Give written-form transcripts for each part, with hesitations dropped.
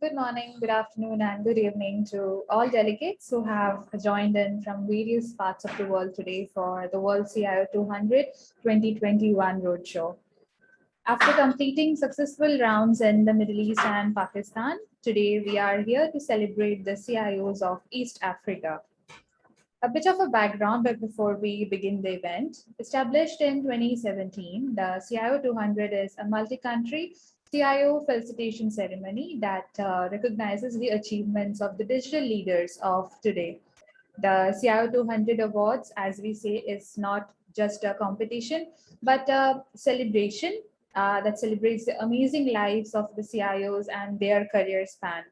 Good morning, good afternoon, and good evening to all delegates who have joined in from various parts of the world today for the World CIO 200 2021 Roadshow. After completing successful rounds in the Middle East and Pakistan, today we are here to celebrate the CIOs of East Africa. A bit of a background but before we begin the event. Established in 2017, the CIO 200 is a multi-country CIO felicitation ceremony that recognizes the achievements of the digital leaders of today. The CIO 200 Awards, as we say, is not just a competition, but a celebration that celebrates the amazing lives of the CIOs and their career span.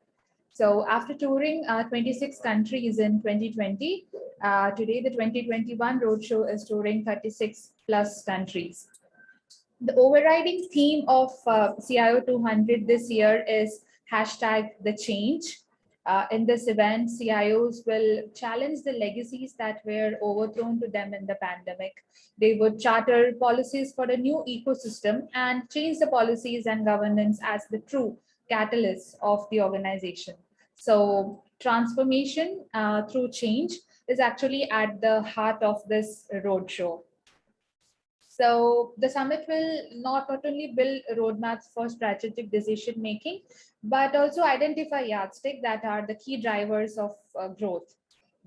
So after touring 26 countries in 2020, today the 2021 Roadshow is touring 36 plus countries. The overriding theme of CIO 200 this year is hashtag the change. In this event, CIOs will challenge the legacies that were overthrown to them in the pandemic. They would charter policies for a new ecosystem and change the policies and governance as the true catalyst of the organization. So transformation through change is actually at the heart of this roadshow. So the summit will not only build roadmaps for strategic decision making, but also identify yardsticks that are the key drivers of growth.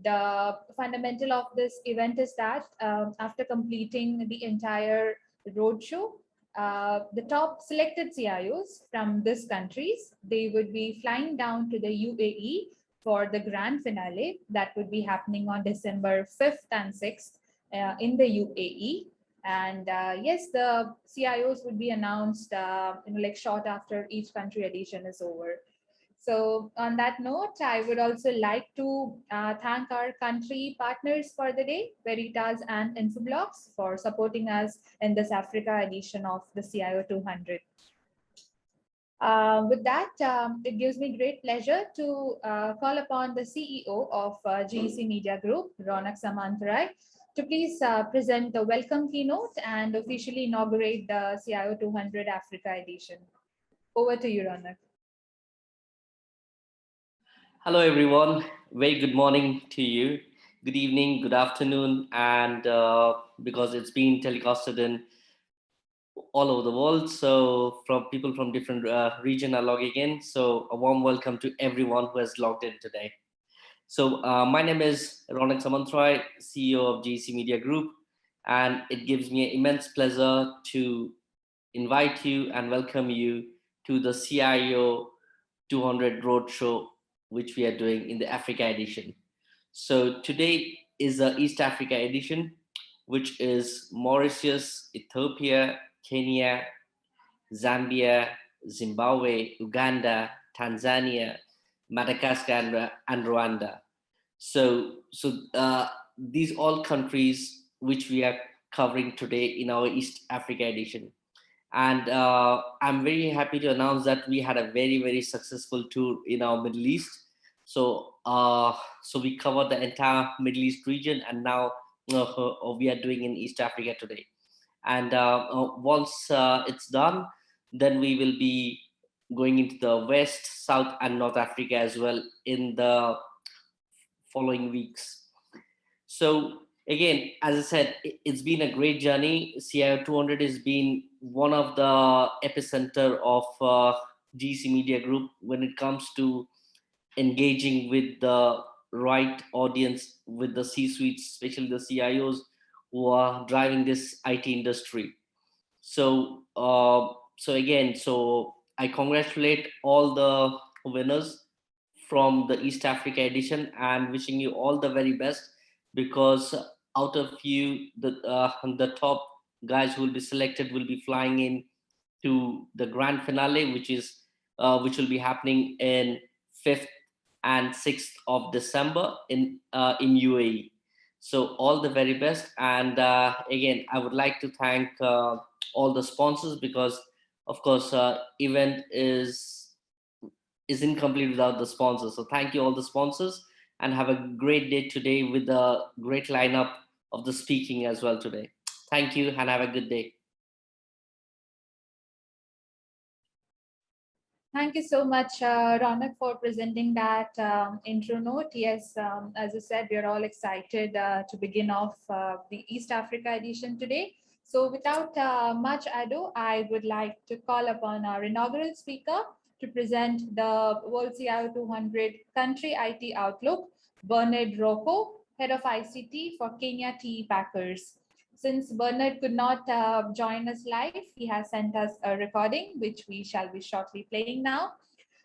The fundamental of this event is that after completing the entire roadshow, the top selected CIOs from these countries, they would be flying down to the UAE for the grand finale that would be happening on December 5th and 6th in the UAE. And yes, the CIOs would be announced, like short after each country edition is over. So on that note, I would also like to thank our country partners for the day, Veritas and Infoblox, for supporting us in this Africa edition of the CIO 200. With that, it gives me great pleasure to call upon the CEO of GEC Media Group, Ronak Samantharai, to please present the welcome keynote and officially inaugurate the CIO 200 Africa edition. Over to you, Ronak. Hello, everyone. Very good morning to you. Good evening, good afternoon, and because it's been telecasted in all over the world, so from people from different region are logging in. So a warm welcome to everyone who has logged in today. So my name is Ronak Samantharai, CEO of GEC Media Group, and it gives me an immense pleasure to invite you and welcome you to the CIO 200 Roadshow, which we are doing in the Africa edition. So today is the East Africa edition, which is Mauritius, Ethiopia, Kenya, Zambia, Zimbabwe, Uganda, Tanzania, Madagascar, and Rwanda. So these all countries which we are covering today in our East Africa edition. And I'm very happy to announce that we had a very, very successful tour in our Middle East. So we covered the entire Middle East region, and now we are doing in East Africa today. And once it's done, then we will be going into the West, South, and North Africa as well in the following weeks. So again, as I said, it's been a great journey. CIO 200 has been one of the epicenter of GEC Media Group when it comes to engaging with the right audience, with the C-suites, especially the CIOs who are driving this IT industry. So so I congratulate all the winners from the East Africa edition and wishing you all the very best, because out of you, the top guys who will be selected will be flying in to the grand finale, which will be happening in 5th and 6th of December in UAE. So all the very best. And again, I would like to thank all the sponsors, because of course event is incomplete without the sponsors. So thank you all the sponsors, and have a great day today with a great lineup of the speaking as well today. Thank you and have a good day. Thank you so much, Ronak, for presenting that intro note. Yes, as you said, we are all excited to begin off the East Africa edition today. So, without much ado, I would like to call upon our inaugural speaker to present the World CIO 200 Country IT Outlook, Bernard Rocco, Head of ICT for Kenya Tea Packers. Since Bernard could not join us live, he has sent us a recording, which we shall be shortly playing now.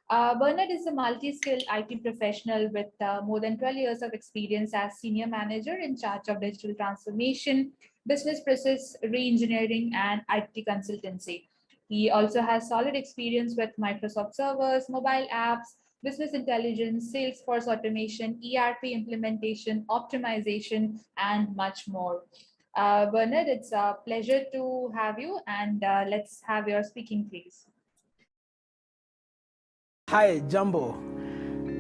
Bernard is a multi-skilled IT professional with more than 12 years of experience as senior manager in charge of digital transformation, business process re-engineering, and IT consultancy. He also has solid experience with Microsoft servers, mobile apps, business intelligence, Salesforce automation, ERP implementation, optimization, and much more. Bernard, it's a pleasure to have you, and let's have your speaking, please. Hi, Jumbo.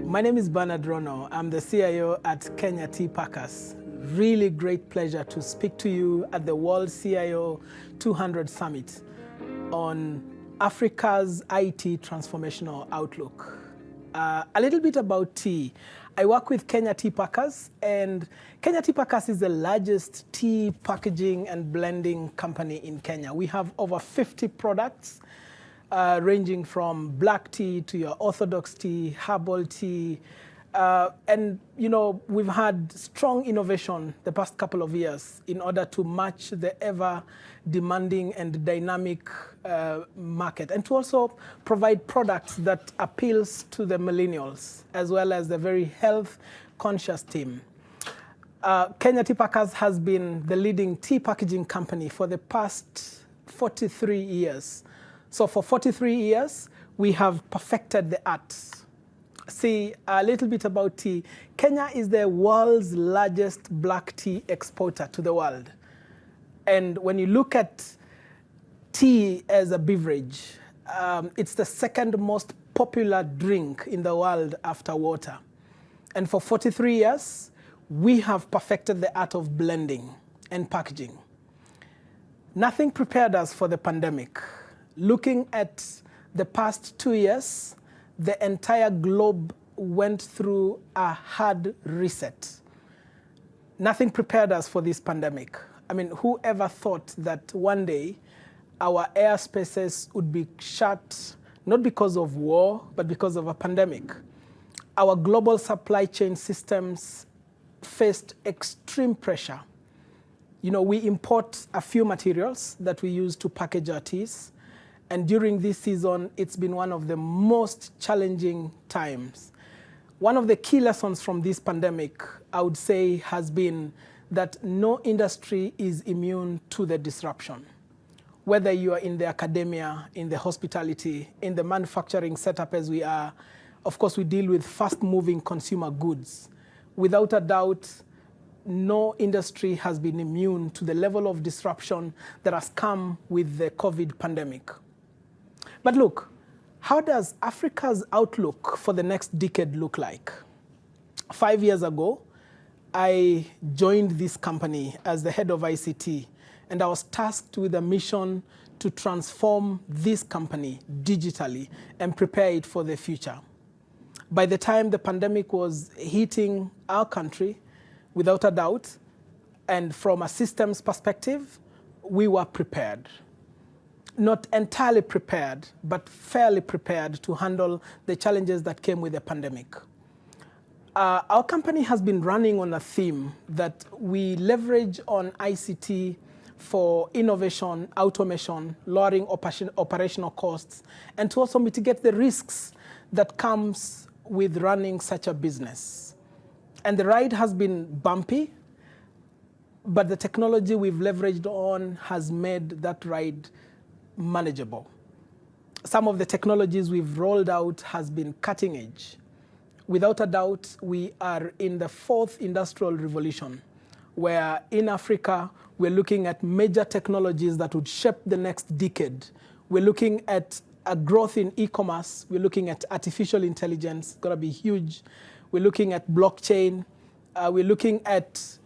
My name is Bernard Rono. I'm the CIO at Kenya Tea Packers. Really great pleasure to speak to you at the World CIO 200 Summit on Africa's IT transformational outlook. A little bit about tea. I work with Kenya Tea Packers, and Kenya Tea Packers is the largest tea packaging and blending company in Kenya. We have over 50 products, ranging from black tea to your orthodox tea, herbal tea. And, you know, we've had strong innovation the past couple of years in order to match the ever demanding and dynamic market, and to also provide products that appeals to the millennials, as well as the very health conscious team. Kenya Tea Packers has been the leading tea packaging company for the past 43 years. So for 43 years, we have perfected the art. See, a little bit about tea. Kenya is the world's largest black tea exporter to the world. And when you look at tea as a beverage, it's the second most popular drink in the world after water. And for 43 years, we have perfected the art of blending and packaging. Nothing prepared us for the pandemic. Looking at the past 2 years, the entire globe went through a hard reset. Nothing prepared us for this pandemic. I mean, whoever thought that one day our airspaces would be shut, not because of war, but because of a pandemic? Our global supply chain systems faced extreme pressure. You know, we import a few materials that we use to package our teas. And during this season, it's been one of the most challenging times. One of the key lessons from this pandemic, I would say, has been that no industry is immune to the disruption. Whether you are in the academia, in the hospitality, in the manufacturing setup as we are, of course, we deal with fast-moving consumer goods. Without a doubt, no industry has been immune to the level of disruption that has come with the COVID pandemic. But look, how does Africa's outlook for the next decade look like? 5 years ago, I joined this company as the head of ICT, and I was tasked with a mission to transform this company digitally and prepare it for the future. By the time the pandemic was hitting our country, without a doubt, and from a systems perspective, we were prepared. Not entirely prepared, but fairly prepared to handle the challenges that came with the pandemic. Our company has been running on a theme that we leverage on ICT for innovation, automation, lowering operational costs, and to also mitigate the risks that comes with running such a business. And the ride has been bumpy, but the technology we've leveraged on has made that ride manageable. Some of the technologies we've rolled out has been cutting edge. Without a doubt, we are in the fourth industrial revolution, where in Africa, we're looking at major technologies that would shape the next decade. We're looking at a growth in e-commerce. We're looking at artificial intelligence, it's gonna be huge. We're looking at blockchain. We're looking at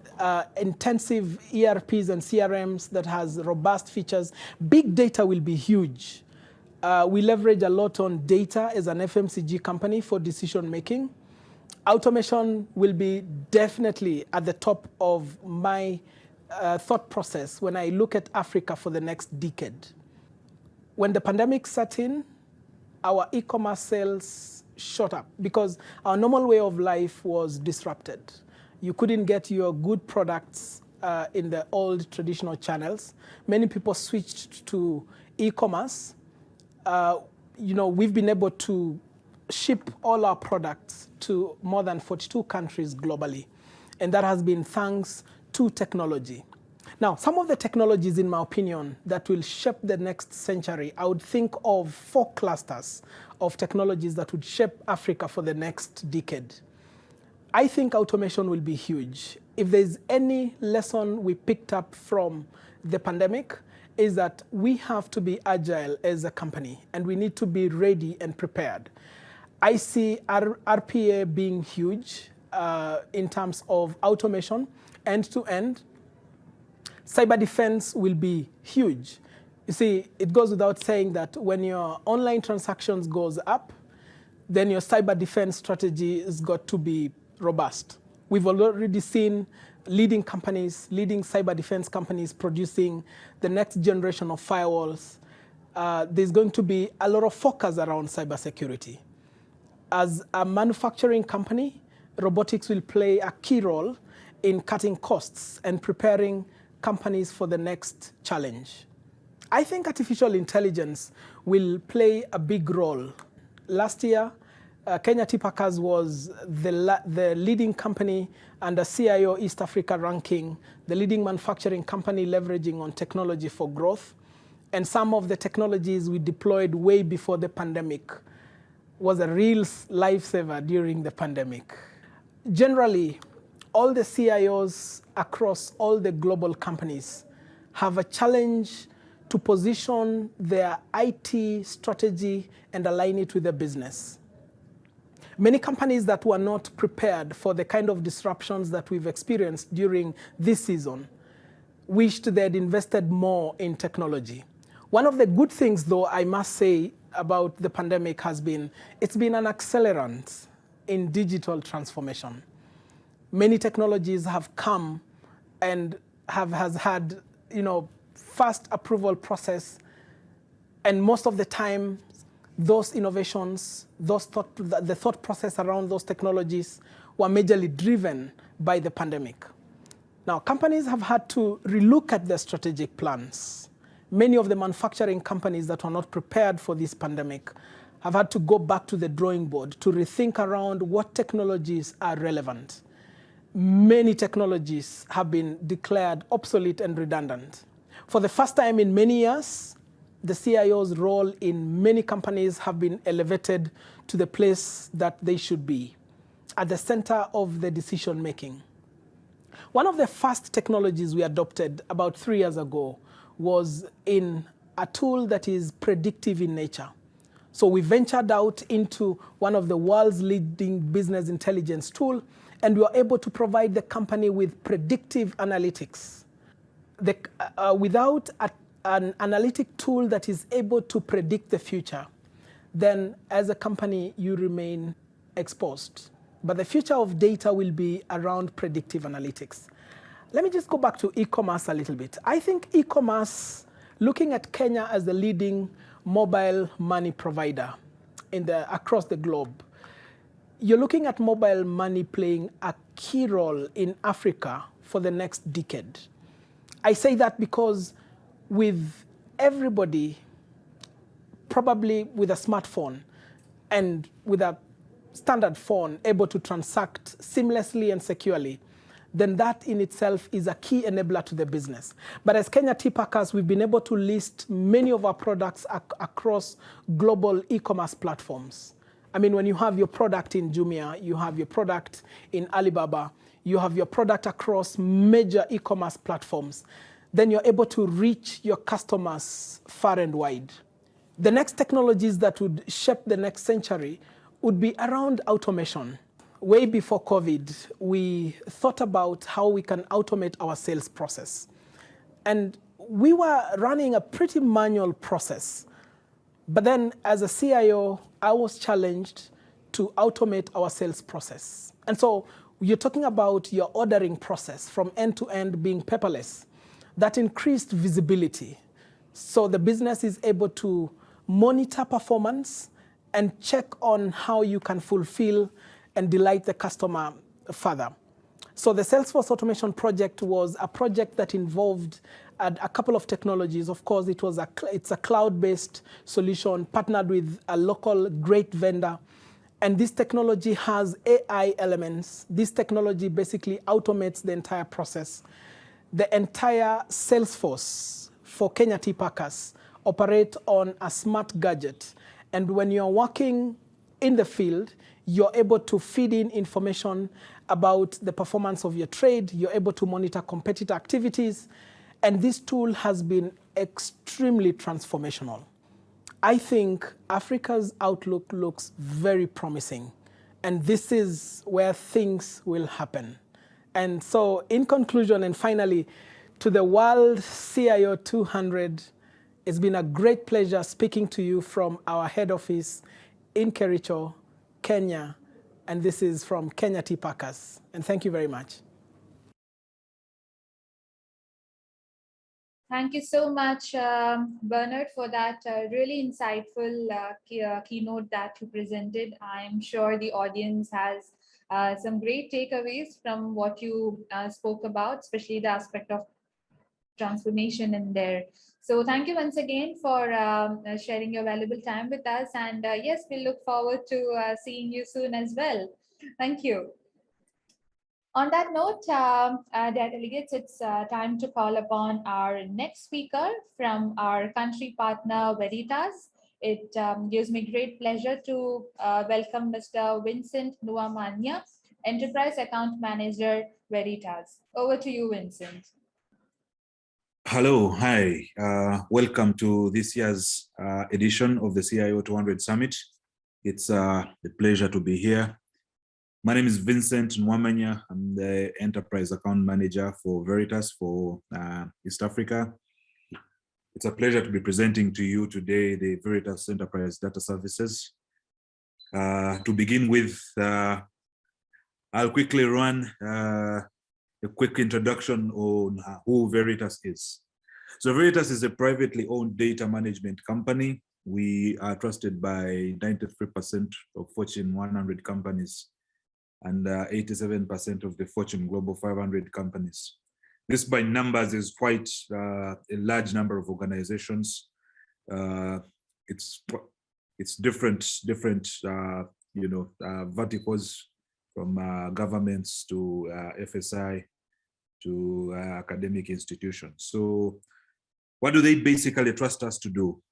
intensive ERPs and CRMs that has robust features. Big data will be huge. We leverage a lot on data as an FMCG company for decision making. Automation will be definitely at the top of my thought process when I look at Africa for the next decade. When the pandemic set in, our e-commerce sales shot up because our normal way of life was disrupted. You couldn't get your good products in the old traditional channels. Many people switched to e-commerce. We've been able to ship all our products to more than 42 countries globally. And that has been thanks to technology. Now, some of the technologies, in my opinion, that will shape the next century, I would think of 4 clusters of technologies that would shape Africa for the next decade. I think automation will be huge. If there's any lesson we picked up from the pandemic, is that we have to be agile as a company, and we need to be ready and prepared. I see RPA being huge in terms of automation, end-to-end. Cyber defense will be huge. You see, it goes without saying that when your online transactions goes up, then your cyber defense strategy has got to be robust. We've already seen leading companies, leading cyber defense companies producing the next generation of firewalls. There's going to be a lot of focus around cybersecurity. As a manufacturing company, robotics will play a key role in cutting costs and preparing companies for the next challenge. I think artificial intelligence will play a big role. Last year, Kenya Tea Packers was the leading company under CIO East Africa ranking, the leading manufacturing company leveraging on technology for growth. And some of the technologies we deployed way before the pandemic was a real lifesaver during the pandemic. Generally, all the CIOs across all the global companies have a challenge to position their IT strategy and align it with the business. Many companies that were not prepared for the kind of disruptions that we've experienced during this season wished they had invested more in technology. One of the good things, though, I must say about the pandemic has been, it's been an accelerant in digital transformation. Many technologies have come and has had, fast approval process, and most of the time, those innovations, the thought process around those technologies were majorly driven by the pandemic. Now, companies have had to relook at their strategic plans. Many of the manufacturing companies that were not prepared for this pandemic have had to go back to the drawing board to rethink around what technologies are relevant. Many technologies have been declared obsolete and redundant. For the first time in many years, the CIO's role in many companies have been elevated to the place that they should be, at the center of the decision making. One of the first technologies we adopted about 3 years ago was in a tool that is predictive in nature. So we ventured out into one of the world's leading business intelligence tool, and we were able to provide the company with predictive analytics. Without an analytic tool that is able to predict the future, then as a company, you remain exposed. But the future of data will be around predictive analytics. Let me just go back to e-commerce a little bit. I think e-commerce, looking at Kenya as the leading mobile money provider across the globe, you're looking at mobile money playing a key role in Africa for the next decade. I say that because with everybody probably with a smartphone and with a standard phone able to transact seamlessly and securely, then that in itself is a key enabler to the business. But as Kenya Tea Packers, we've been able to list many of our products across global e-commerce platforms. I mean, when you have your product in Jumia, you have your product in Alibaba, you have your product across major e-commerce platforms, then you're able to reach your customers far and wide. The next technologies that would shape the next century would be around automation. Way before COVID, we thought about how we can automate our sales process. And we were running a pretty manual process. But then as a CIO, I was challenged to automate our sales process. And so you're talking about your ordering process from end to end being paperless. That increased visibility. So the business is able to monitor performance and check on how you can fulfill and delight the customer further. So the Salesforce automation project was a project that involved a couple of technologies. Of course, it's a cloud-based solution partnered with a local great vendor. And this technology has AI elements. This technology basically automates the entire process. The entire Salesforce for Kenya Tea Packers operate on a smart gadget. And when you're working in the field, you're able to feed in information about the performance of your trade. You're able to monitor competitor activities. And this tool has been extremely transformational. I think Africa's outlook looks very promising. And this is where things will happen. And so in conclusion, and finally, to the World CIO 200, it's been a great pleasure speaking to you from our head office in Kericho, Kenya. And this is from Kenya Tea Packers. And thank you very much. Thank you so much, Bernard, for that really insightful keynote that you presented. I'm sure the audience has some great takeaways from what you spoke about, especially the aspect of transformation in there. So thank you once again for sharing your valuable time with us. And yes, we look forward to seeing you soon as well. Thank you. On that note, dear delegates, it's time to call upon our next speaker from our country partner, Veritas. It gives me great pleasure to welcome Mr. Vincent Nuamanya, Enterprise Account Manager, Veritas. Over to you, Vincent. Hello, hi. Welcome to this year's edition of the CIO 200 Summit. It's a pleasure to be here. My name is Vincent Nwamanya. I'm the Enterprise Account Manager for Veritas for East Africa. It's a pleasure to be presenting to you today the Veritas Enterprise Data Services. To begin with, I'll quickly run a quick introduction on who Veritas is. So Veritas is a privately owned data management company. We are trusted by 93% of Fortune 100 companies and 87% of the Fortune Global 500 companies. This by numbers is quite a large number of organizations. It's different verticals from governments to FSI to academic institutions. So what do they basically trust us to do?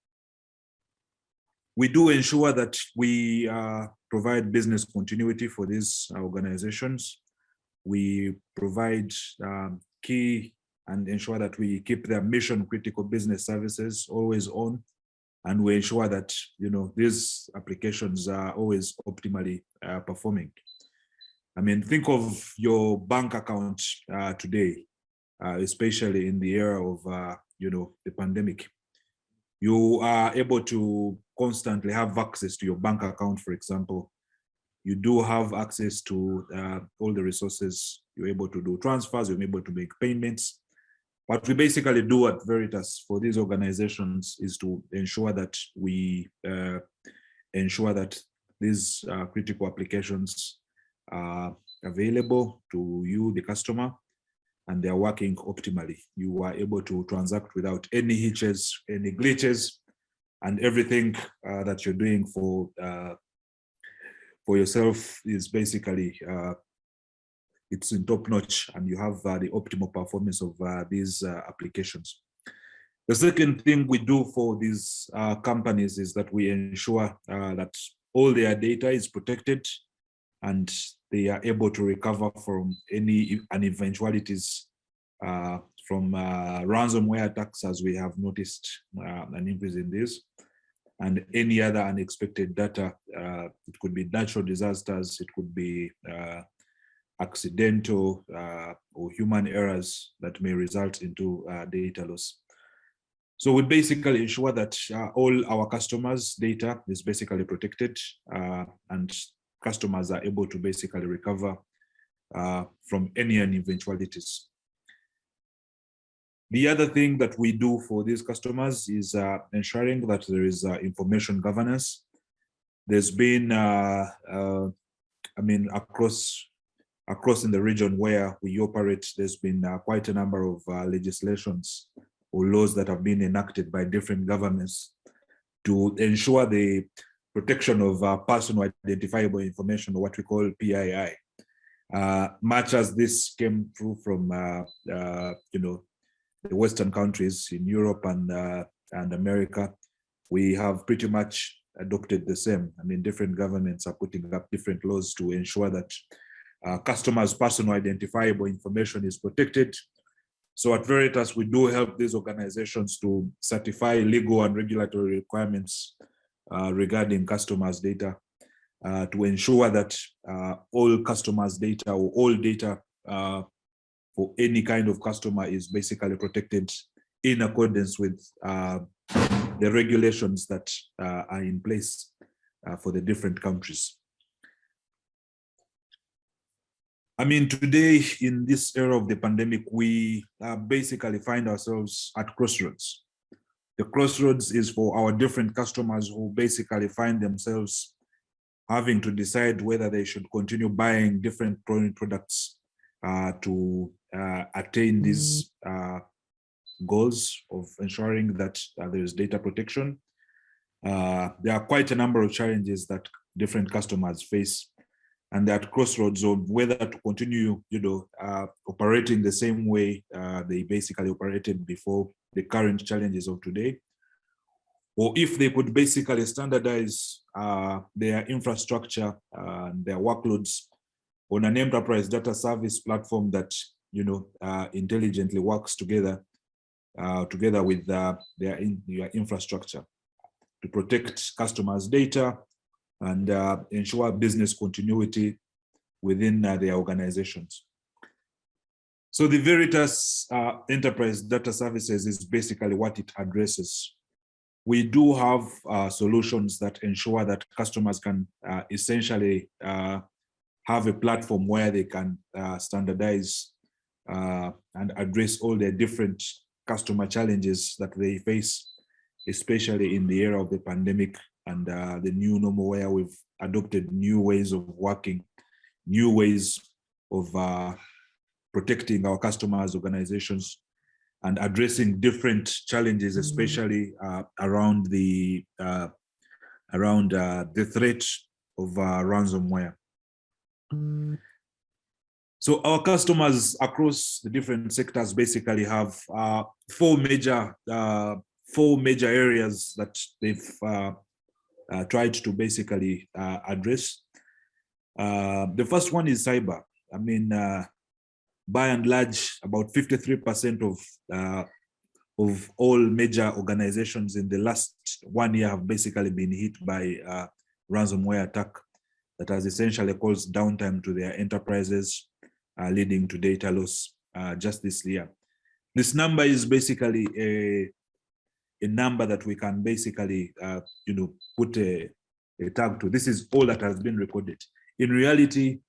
We do ensure that we provide business continuity for these organizations. We provide key and ensure that we keep their mission critical business services always on. And we ensure that these applications are always optimally performing. I mean, think of your bank account today, especially in the era of the pandemic. You are able to constantly have access to your bank account, for example. You do have access to all the resources. You're able to do transfers, you're able to make payments. What we basically do at Veritas for these organizations is to ensure that we ensure that these critical applications are available to you, the customer, and they're working optimally. You are able to transact without any hitches, any glitches, and everything that you're doing for yourself is basically it's in top notch, and you have the optimal performance of these applications. The second thing we do for these companies is that we ensure that all their data is protected and they are able to recover from any eventualities from ransomware attacks, as we have noticed an increase in this, and any other unexpected data. It could be natural disasters, it could be accidental or human errors that may result into data loss. So we basically ensure that all our customers' data is basically protected, and customers are able to basically recover from any eventualities. The other thing that we do for these customers is ensuring that there is information governance. There's been, across in the region where we operate, there's been quite a number of legislations or laws that have been enacted by different governments to ensure the protection of personal identifiable information, or what we call PII. Much as this came through from, the Western countries in Europe and America, we have pretty much adopted the same. I mean, different governments are putting up different laws to ensure that customers' personal identifiable information is protected. So at Veritas, we do help these organizations to certify legal and regulatory requirements regarding customers' data, to ensure that all customers' data, or all data for any kind of customer, is basically protected in accordance with the regulations that are in place for the different countries. I mean, today, in this era of the pandemic, we basically find ourselves at crossroads. The crossroads is for our different customers who basically find themselves having to decide whether they should continue buying different products to attain these goals of ensuring that there is data protection. There are quite a number of challenges that different customers face, and they're at crossroads of whether to continue, operating the same way they basically operated before the current challenges of today, or if they could basically standardize their infrastructure and their workloads on an enterprise data service platform that intelligently works together with their infrastructure to protect customers' data and ensure business continuity within their organizations. So the Veritas Enterprise Data Services is basically what it addresses. We do have solutions that ensure that customers can essentially have a platform where they can standardize and address all the different customer challenges that they face, especially in the era of the pandemic and the new normal, where we've adopted new ways of working, new ways of protecting our customers' organizations, and addressing different challenges, especially around the threat of ransomware. So our customers across the different sectors basically have four major areas that they've tried to basically address. The first one is cyber. I mean, by and large, about 53% of all major organizations in the last 1 year have basically been hit by ransomware attack that has essentially caused downtime to their enterprises, leading to data loss just this year. This number is basically a number that we can basically put a tag to. This is all that has been recorded. In reality,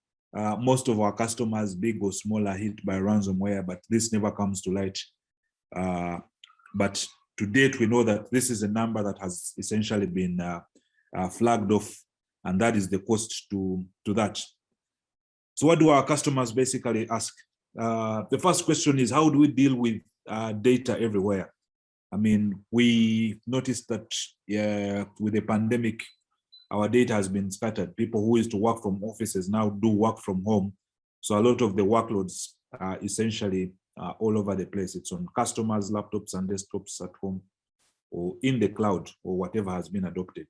most of our customers, big or small, are hit by ransomware, but this never comes to light. But to date, we know that this is a number that has essentially been flagged off, and that is the cost to that. So what do our customers basically ask? The first question is, how do we deal with data everywhere? I mean, we noticed that with the pandemic, our data has been scattered. People who used to work from offices now do work from home. So a lot of the workloads are essentially all over the place. It's on customers' laptops and desktops at home, or in the cloud, or whatever has been adopted.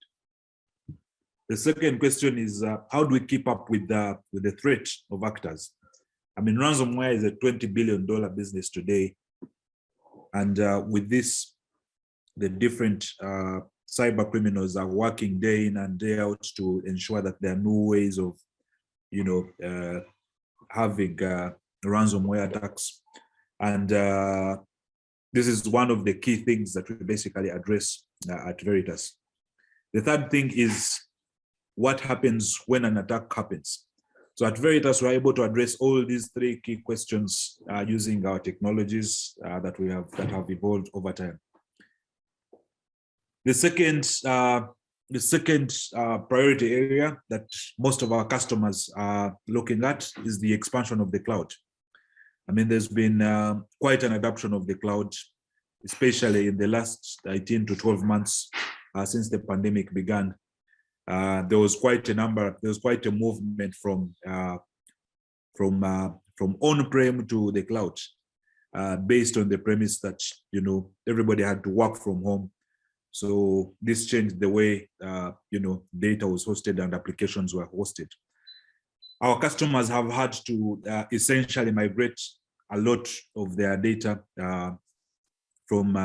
The second question is, how do we keep up with the threat of actors? I mean, ransomware is a $20 billion business today. And with this, the different cyber criminals are working day in and day out to ensure that there are new ways of, having ransomware attacks. And this is one of the key things that we basically address at Veritas. The third thing is what happens when an attack happens. So at Veritas, we're able to address all these three key questions using our technologies that have evolved over time. The second priority area that most of our customers are looking at is the expansion of the cloud. I mean, there's been quite an adoption of the cloud, especially in the last 18 to 12 months since the pandemic began. There was quite a movement from on-prem to the cloud, based on the premise that everybody had to work from home. So this changed the way data was hosted and applications were hosted. Our customers have had to essentially migrate a lot of their data from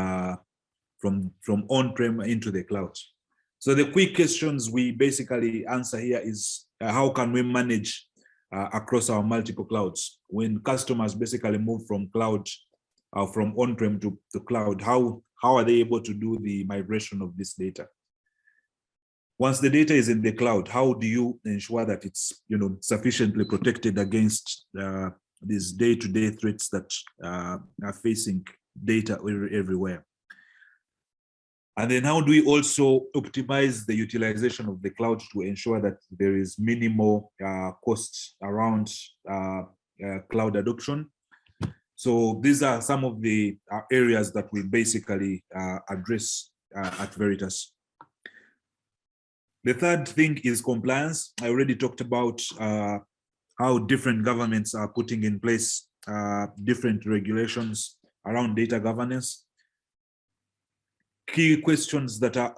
on-prem into the cloud. So the quick questions we basically answer here is how can we manage across our multiple clouds? When customers basically move from from on-prem to cloud, how are they able to do the migration of this data? Once the data is in the cloud, how do you ensure that it's sufficiently protected against these day-to-day threats that are facing data everywhere? And then how do we also optimize the utilization of the cloud to ensure that there is minimal costs around cloud adoption? So these are some of the areas that we basically address at Veritas. The third thing is compliance. I already talked about how different governments are putting in place different regulations around data governance. Key questions that are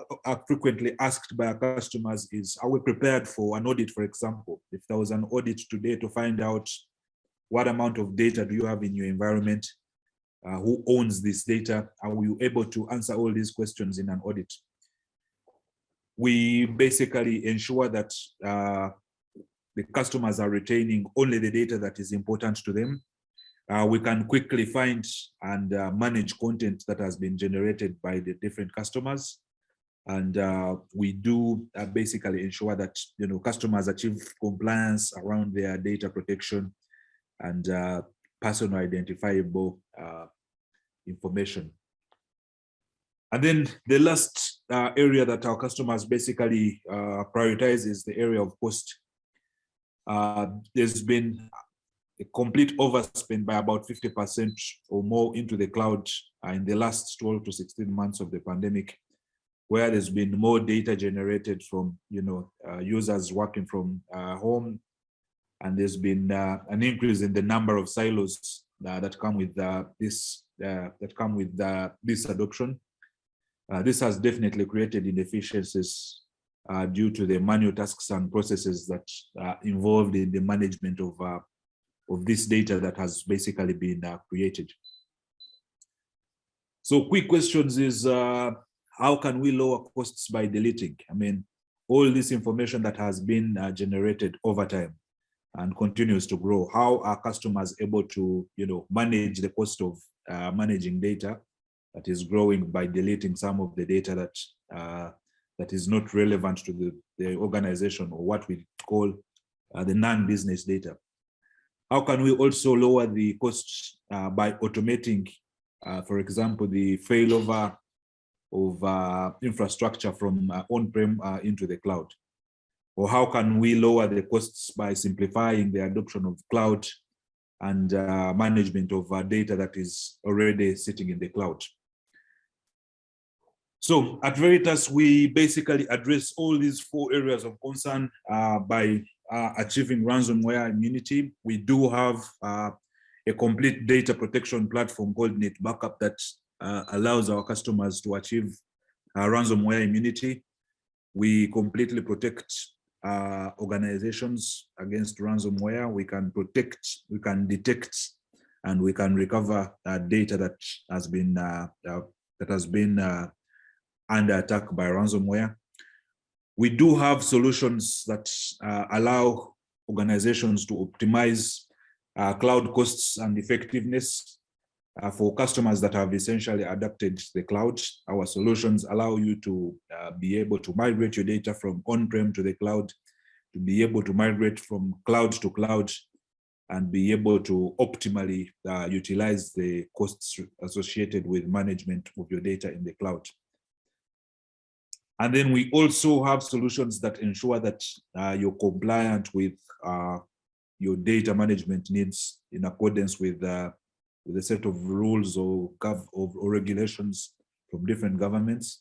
frequently asked by our customers is, are we prepared for an audit, for example? If there was an audit today to find out what amount of data do you have in your environment, who owns this data, are we able to answer all these questions in an audit? We basically ensure that the customers are retaining only the data that is important to them. We can quickly find and manage content that has been generated by the different customers. And we do basically ensure that customers achieve compliance around their data protection and personal identifiable information. And then the last area that our customers basically prioritize is the area of cost. There's been a complete overspend by about 50% or more into the cloud in the last 12 to 16 months of the pandemic, where there's been more data generated from users working from home, and there's been an increase in the number of silos that come with this adoption. This has definitely created inefficiencies due to the manual tasks and processes that are involved in the management of this data that has basically been created. So quick questions is, how can we lower costs by deleting? I mean, all this information that has been generated over time and continues to grow, how are customers able to manage the cost of managing data that is growing by deleting some of the data that is not relevant to the organization, or what we call the non-business data? How can we also lower the costs by automating, for example, the failover of infrastructure from on-prem into the cloud? Or how can we lower the costs by simplifying the adoption of cloud and management of data that is already sitting in the cloud? So at Veritas, we basically address all these 4 areas of concern by achieving ransomware immunity. We do have a complete data protection platform called Net Backup that allows our customers to achieve ransomware immunity. We completely protect organizations against ransomware. We can protect, we can detect, and we can recover data that has been under attack by ransomware. We do have solutions that allow organizations to optimize cloud costs and effectiveness. For customers that have essentially adapted the cloud, our solutions allow you to be able to migrate your data from on-prem to the cloud, to be able to migrate from cloud to cloud, and be able to optimally utilize the costs associated with management of your data in the cloud. And then we also have solutions that ensure that you're compliant with your data management needs in accordance with a set of rules or regulations from different governments.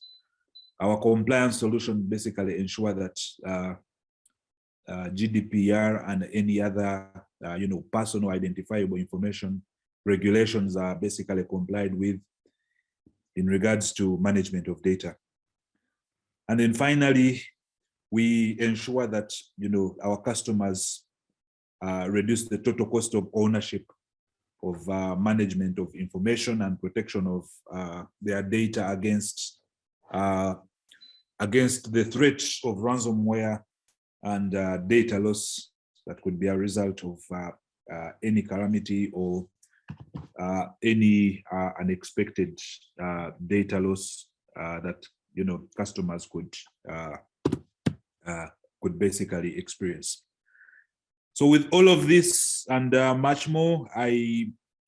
Our compliance solution basically ensure that GDPR and any other personal identifiable information regulations are basically complied with in regards to management of data. And then finally, we ensure that our customers reduce the total cost of ownership of management of information and protection of their data against the threat of ransomware and data loss that could be a result of any calamity or any unexpected data loss that customers could basically experience. So with all of this and much more,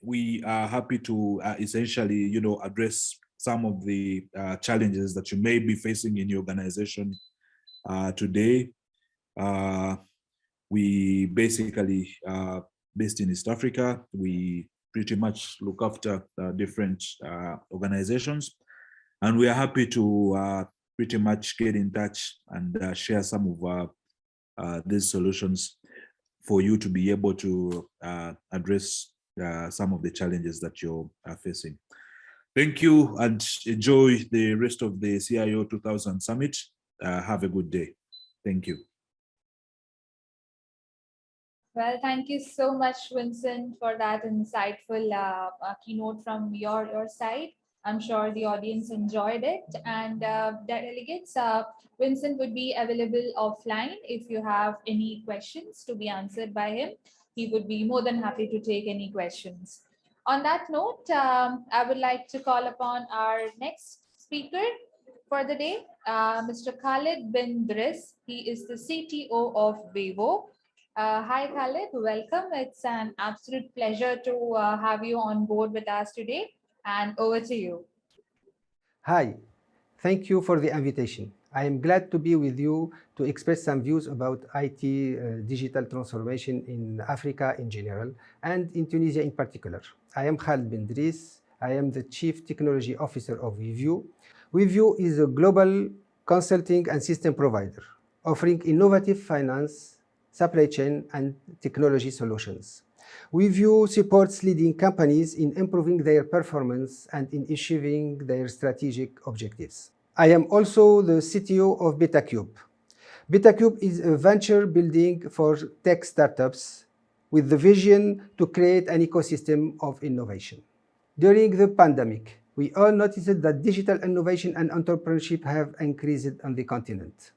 we are happy to essentially address some of the challenges that you may be facing in your organization today. We basically based in East Africa. We pretty much look after different organizations, and we are happy to pretty much get in touch and share some of these solutions for you to be able to address some of the challenges that you're facing. Thank you and enjoy the rest of the CIO 2000 Summit. Have a good day. Thank you. Well, thank you so much, Vincent, for that insightful keynote from your side. I'm sure the audience enjoyed it. And delegates, Vincent would be available offline if you have any questions to be answered by him. He would be more than happy to take any questions. On that note, I would like to call upon our next speaker for the day, Mr. Khalid bin Driss. He is the CTO of Vivo. Hi, Khalid. Welcome. It's an absolute pleasure to have you on board with us today. And over to you. Hi. Thank you for the invitation. I am glad to be with you to express some views about IT digital transformation in Africa in general and in Tunisia in particular. I am Khalid bin Driss. I am the Chief Technology Officer of Weview. Weview is a global consulting and system provider offering innovative finance, supply chain, and technology solutions. Weview supports leading companies in improving their performance and in achieving their strategic objectives. I am also the CTO of BetaCube. BetaCube is a venture building for tech startups with the vision to create an ecosystem of innovation. During the pandemic, we all noticed that digital innovation and entrepreneurship have increased on the continent.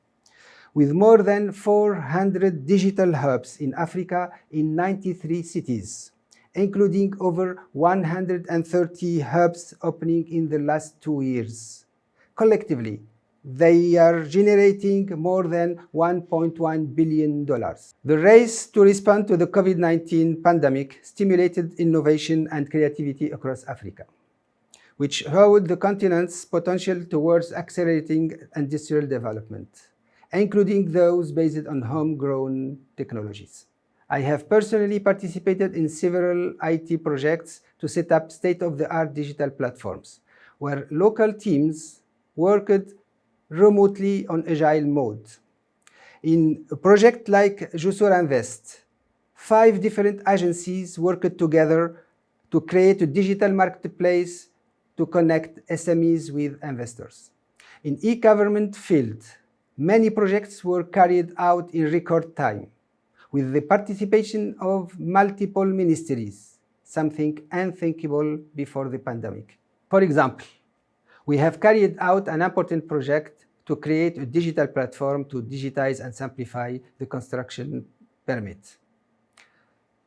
With more than 400 digital hubs in Africa in 93 cities, including over 130 hubs opening in the last 2 years. Collectively, they are generating more than $1.1 billion. The race to respond to the COVID-19 pandemic stimulated innovation and creativity across Africa, which showed the continent's potential towards accelerating industrial development, including those based on homegrown technologies. I have personally participated in several IT projects to set up state-of-the-art digital platforms, where local teams worked remotely on agile mode. In a project like Jusura Invest, 5 different agencies worked together to create a digital marketplace to connect SMEs with investors. In e-government field, many projects were carried out in record time, with the participation of multiple ministries, something unthinkable before the pandemic. For example, we have carried out an important project to create a digital platform to digitize and simplify the construction permit.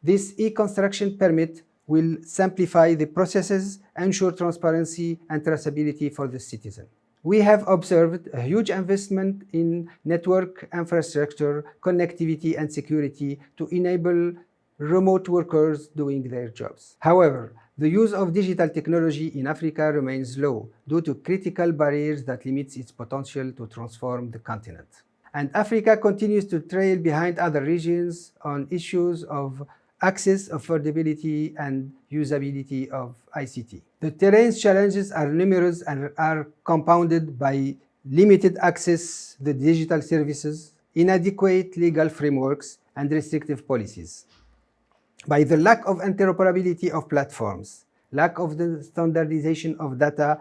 This e-construction permit will simplify the processes, ensure transparency and traceability for the citizen. We have observed a huge investment in network infrastructure, connectivity and security to enable remote workers doing their jobs. However, the use of digital technology in Africa remains low due to critical barriers that limit its potential to transform the continent. And Africa continues to trail behind other regions on issues of access, affordability, and usability of ICT. The terrain's challenges are numerous and are compounded by limited access to digital services, inadequate legal frameworks, and restrictive policies. By the lack of interoperability of platforms, lack of the standardization of data,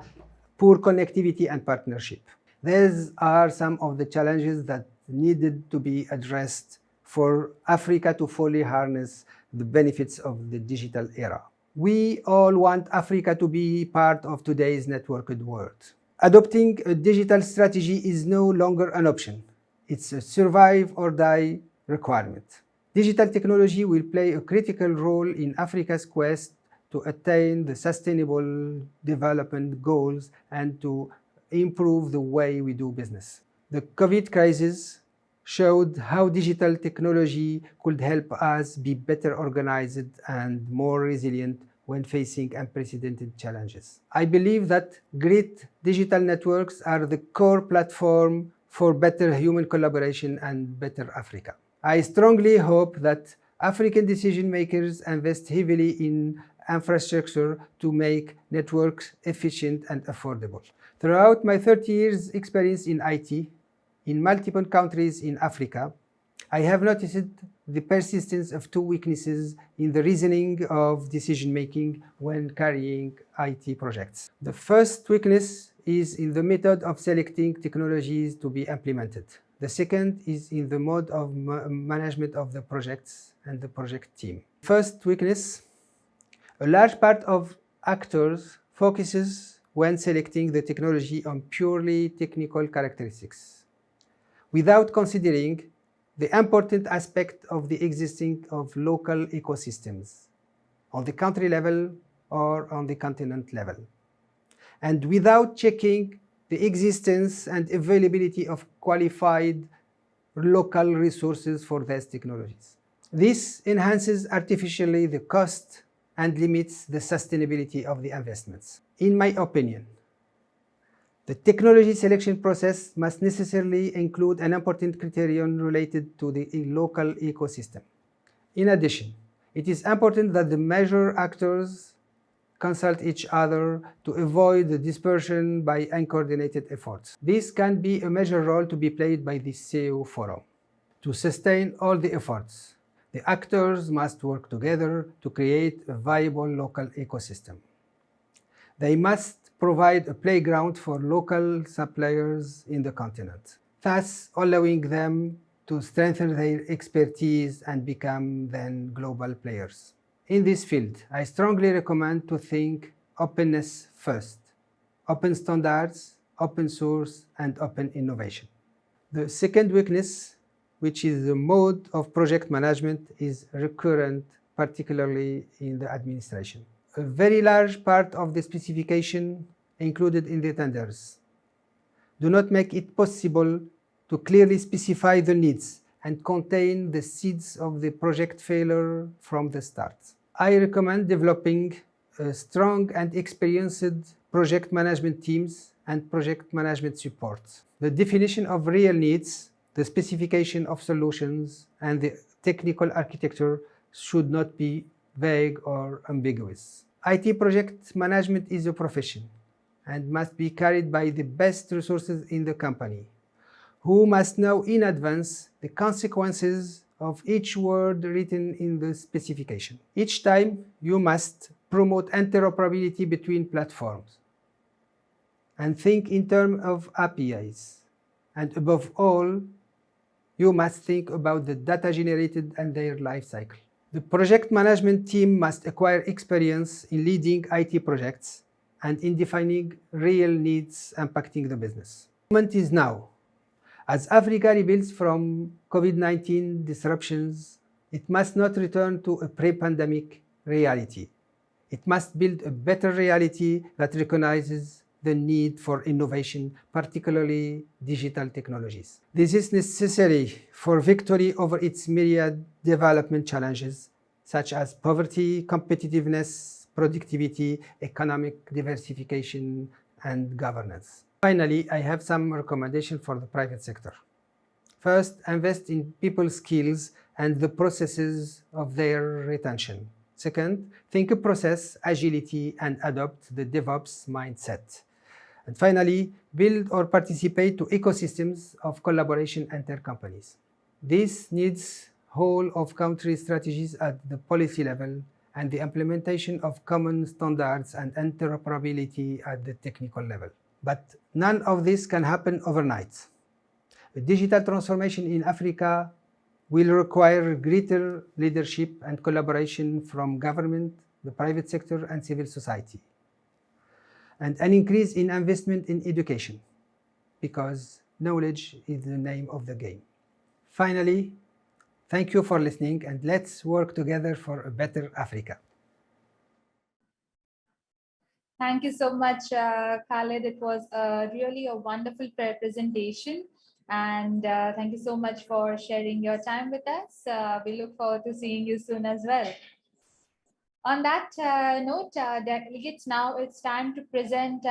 poor connectivity and partnership. These are some of the challenges that needed to be addressed for Africa to fully harness the benefits of the digital era. We all want Africa to be part of today's networked world. Adopting a digital strategy is no longer an option. It's a survive or die requirement. Digital technology will play a critical role in Africa's quest to attain the sustainable development goals and to improve the way we do business. The COVID crisis showed how digital technology could help us be better organized and more resilient when facing unprecedented challenges. I believe that great digital networks are the core platform for better human collaboration and better Africa. I strongly hope that African decision makers invest heavily in infrastructure to make networks efficient and affordable. Throughout my 30 years experience in IT, in multiple countries in Africa, I have noticed the persistence of two weaknesses in the reasoning of decision-making when carrying IT projects. The first weakness is in the method of selecting technologies to be implemented. The second is in the mode of management of the projects and the project team. First weakness, a large part of actors focuses when selecting the technology on purely technical characteristics, without considering the important aspect of the existing of local ecosystems on the country level or on the continent level, and without checking the existence and availability of qualified local resources for these technologies. This enhances artificially the cost and limits the sustainability of the investments. In my opinion, the technology selection process must necessarily include an important criterion related to the local ecosystem. In addition, it is important that the major actors consult each other to avoid the dispersion by uncoordinated efforts. This can be a major role to be played by the CIO forum. To sustain all the efforts, the actors must work together to create a viable local ecosystem. They must provide a playground for local suppliers in the continent, thus allowing them to strengthen their expertise and become then global players. In this field, I strongly recommend to think openness first, open standards, open source, and open innovation. The second weakness, which is the mode of project management, is recurrent, particularly in the administration. A very large part of the specification included in the tenders do not make it possible to clearly specify the needs and contain the seeds of the project failure from the start. I recommend developing strong and experienced project management teams and project management support. The definition of real needs, the specification of solutions, and the technical architecture should not be vague or ambiguous. IT project management is a profession and must be carried by the best resources in the company, who must know in advance the consequences of each word written in the specification. Each time, you must promote interoperability between platforms and think in terms of APIs. And above all, you must think about the data generated and their life cycle. The project management team must acquire experience in leading IT projects and in defining real needs impacting the business. The moment is now. As Africa rebuilds from COVID-19 disruptions, it must not return to a pre-pandemic reality. It must build a better reality that recognizes the need for innovation, particularly digital technologies. This is necessary for victory over its myriad development challenges, such as poverty, competitiveness, productivity, economic diversification, and governance. Finally, I have some recommendations for the private sector. First, invest in people's skills and the processes of their retention. Second, think of process, agility, and adopt the DevOps mindset. And finally, build or participate to ecosystems of collaboration enter companies. This needs whole of country strategies at the policy level and the implementation of common standards and interoperability at the technical level. But none of this can happen overnight. The digital transformation in Africa will require greater leadership and collaboration from government, the private sector, and civil society, and an increase in investment in education, because knowledge is the name of the game. Finally, thank you for listening, and let's work together for a better Africa. Thank you so much, Khaled. It was really a wonderful presentation. And thank you so much for sharing your time with us. We look forward to seeing you soon as well. On that note, delegates, now it's time to present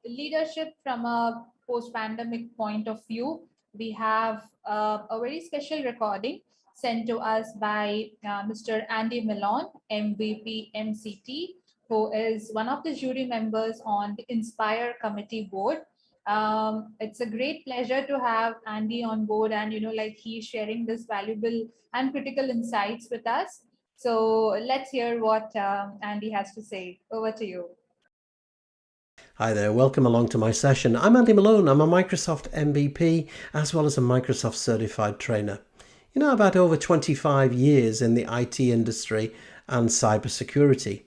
leadership from a post-pandemic point of view. We have a very special recording sent to us by Mr. Andy Malone, MVP MCT, who is one of the jury members on the Inspire Committee board. It's a great pleasure to have Andy on board, and he's sharing this valuable and critical insights with us. So let's hear what Andy has to say. Over to you. Hi there, welcome along to my session. I'm Andy Malone. I'm a Microsoft MVP as well as a Microsoft certified trainer. I've had over 25 years in the IT industry and cybersecurity.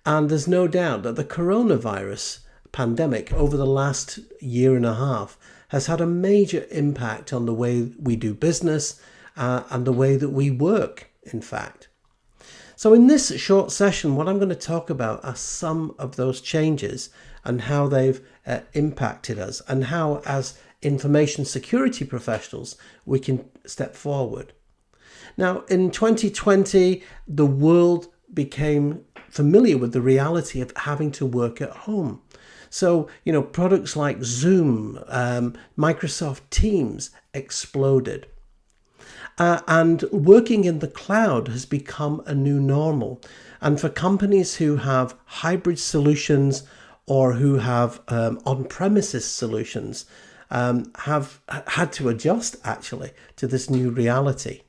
And there's no doubt that the coronavirus pandemic over the last year and a half has had a major impact on the way we do business and the way that we work, in fact. So in this short session, what I'm going to talk about are some of those changes and how they've impacted us, and how, as information security professionals, we can step forward. Now, in 2020, the world became familiar with the reality of having to work at home. So, products like Zoom, Microsoft Teams exploded. And working in the cloud has become a new normal. And for companies who have hybrid solutions or who have on-premises solutions, have had to adjust actually to this new reality.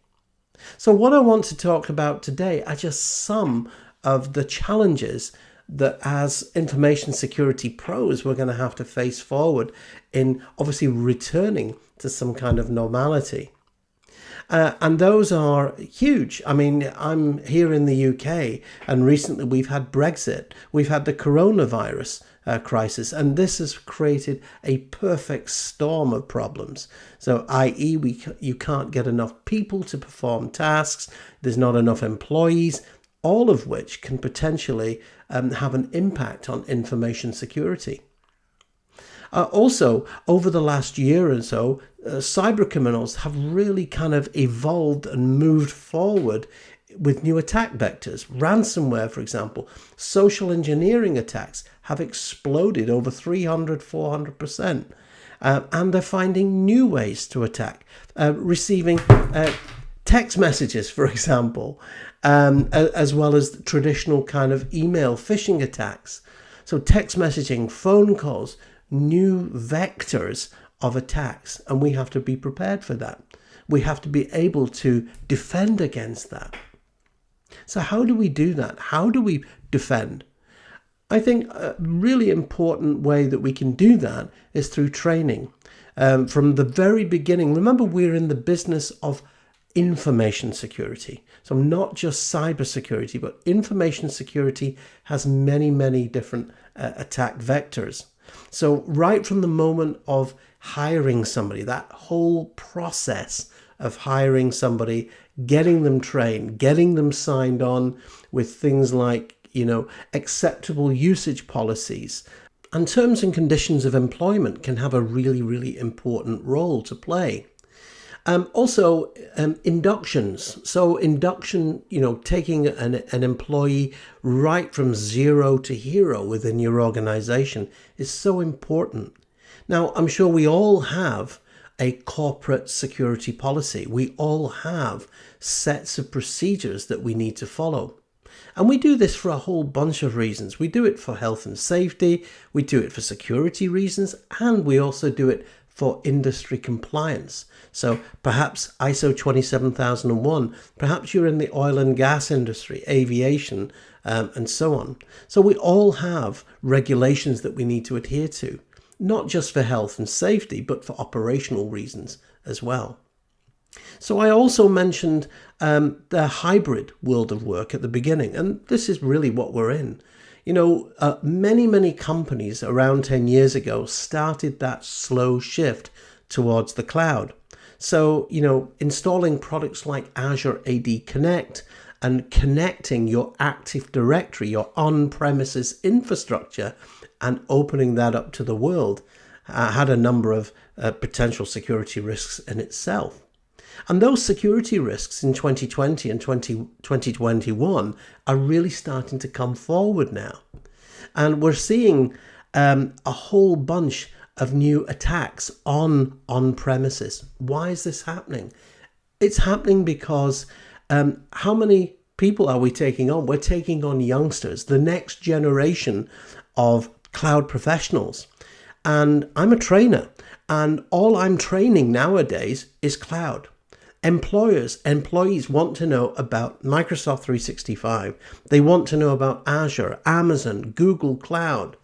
So what I want to talk about today are just some of the challenges that as information security pros we're going to have to face forward in obviously returning to some kind of normality. And those are huge. I mean, I'm here in the UK, and recently we've had Brexit, we've had the coronavirus crisis, and this has created a perfect storm of problems. So, i.e., you can't get enough people to perform tasks, there's not enough employees, all of which can potentially have an impact on information security. Also, over the last year or so, cyber criminals have really kind of evolved and moved forward with new attack vectors. Ransomware, for example, social engineering attacks have exploded over 300-400%. And they're finding new ways to attack, receiving text messages, for example, as well as traditional kind of email phishing attacks. So text messaging, phone calls, new vectors of attacks, and we have to be prepared for that. We have to be able to defend against that. So how do we do that? How do we defend? I think a really important way that we can do that is through training. From the very beginning, remember, we're in the business of information security. So not just cyber security, but information security has many, many different attack vectors. So right from the moment of hiring somebody, that whole process of hiring somebody, getting them trained, getting them signed on with things like, acceptable usage policies. And terms and conditions of employment can have a really, really important role to play. Also, inductions. So induction, taking an employee right from zero to hero within your organization is so important. Now, I'm sure we all have a corporate security policy. We all have sets of procedures that we need to follow. And we do this for a whole bunch of reasons. We do it for health and safety, we do it for security reasons, and we also do it for industry compliance. So perhaps ISO 27001, perhaps you're in the oil and gas industry, aviation, and so on. So we all have regulations that we need to adhere to, not just for health and safety, but for operational reasons as well. So I also mentioned the hybrid world of work at the beginning, and this is really what we're in. Many companies around 10 years ago started that slow shift towards the cloud. So, installing products like Azure AD Connect and connecting your Active Directory, your on-premises infrastructure, and opening that up to the world had a number of potential security risks in itself. And those security risks in 2020 and 2021 are really starting to come forward now. And we're seeing a whole bunch of new attacks on-premises. Why is this happening? It's happening because how many people are we taking on? We're taking on youngsters, the next generation of cloud professionals. And I'm a trainer, and all I'm training nowadays is cloud. Employees want to know about Microsoft 365. They want to know about Azure, Amazon, Google Cloud.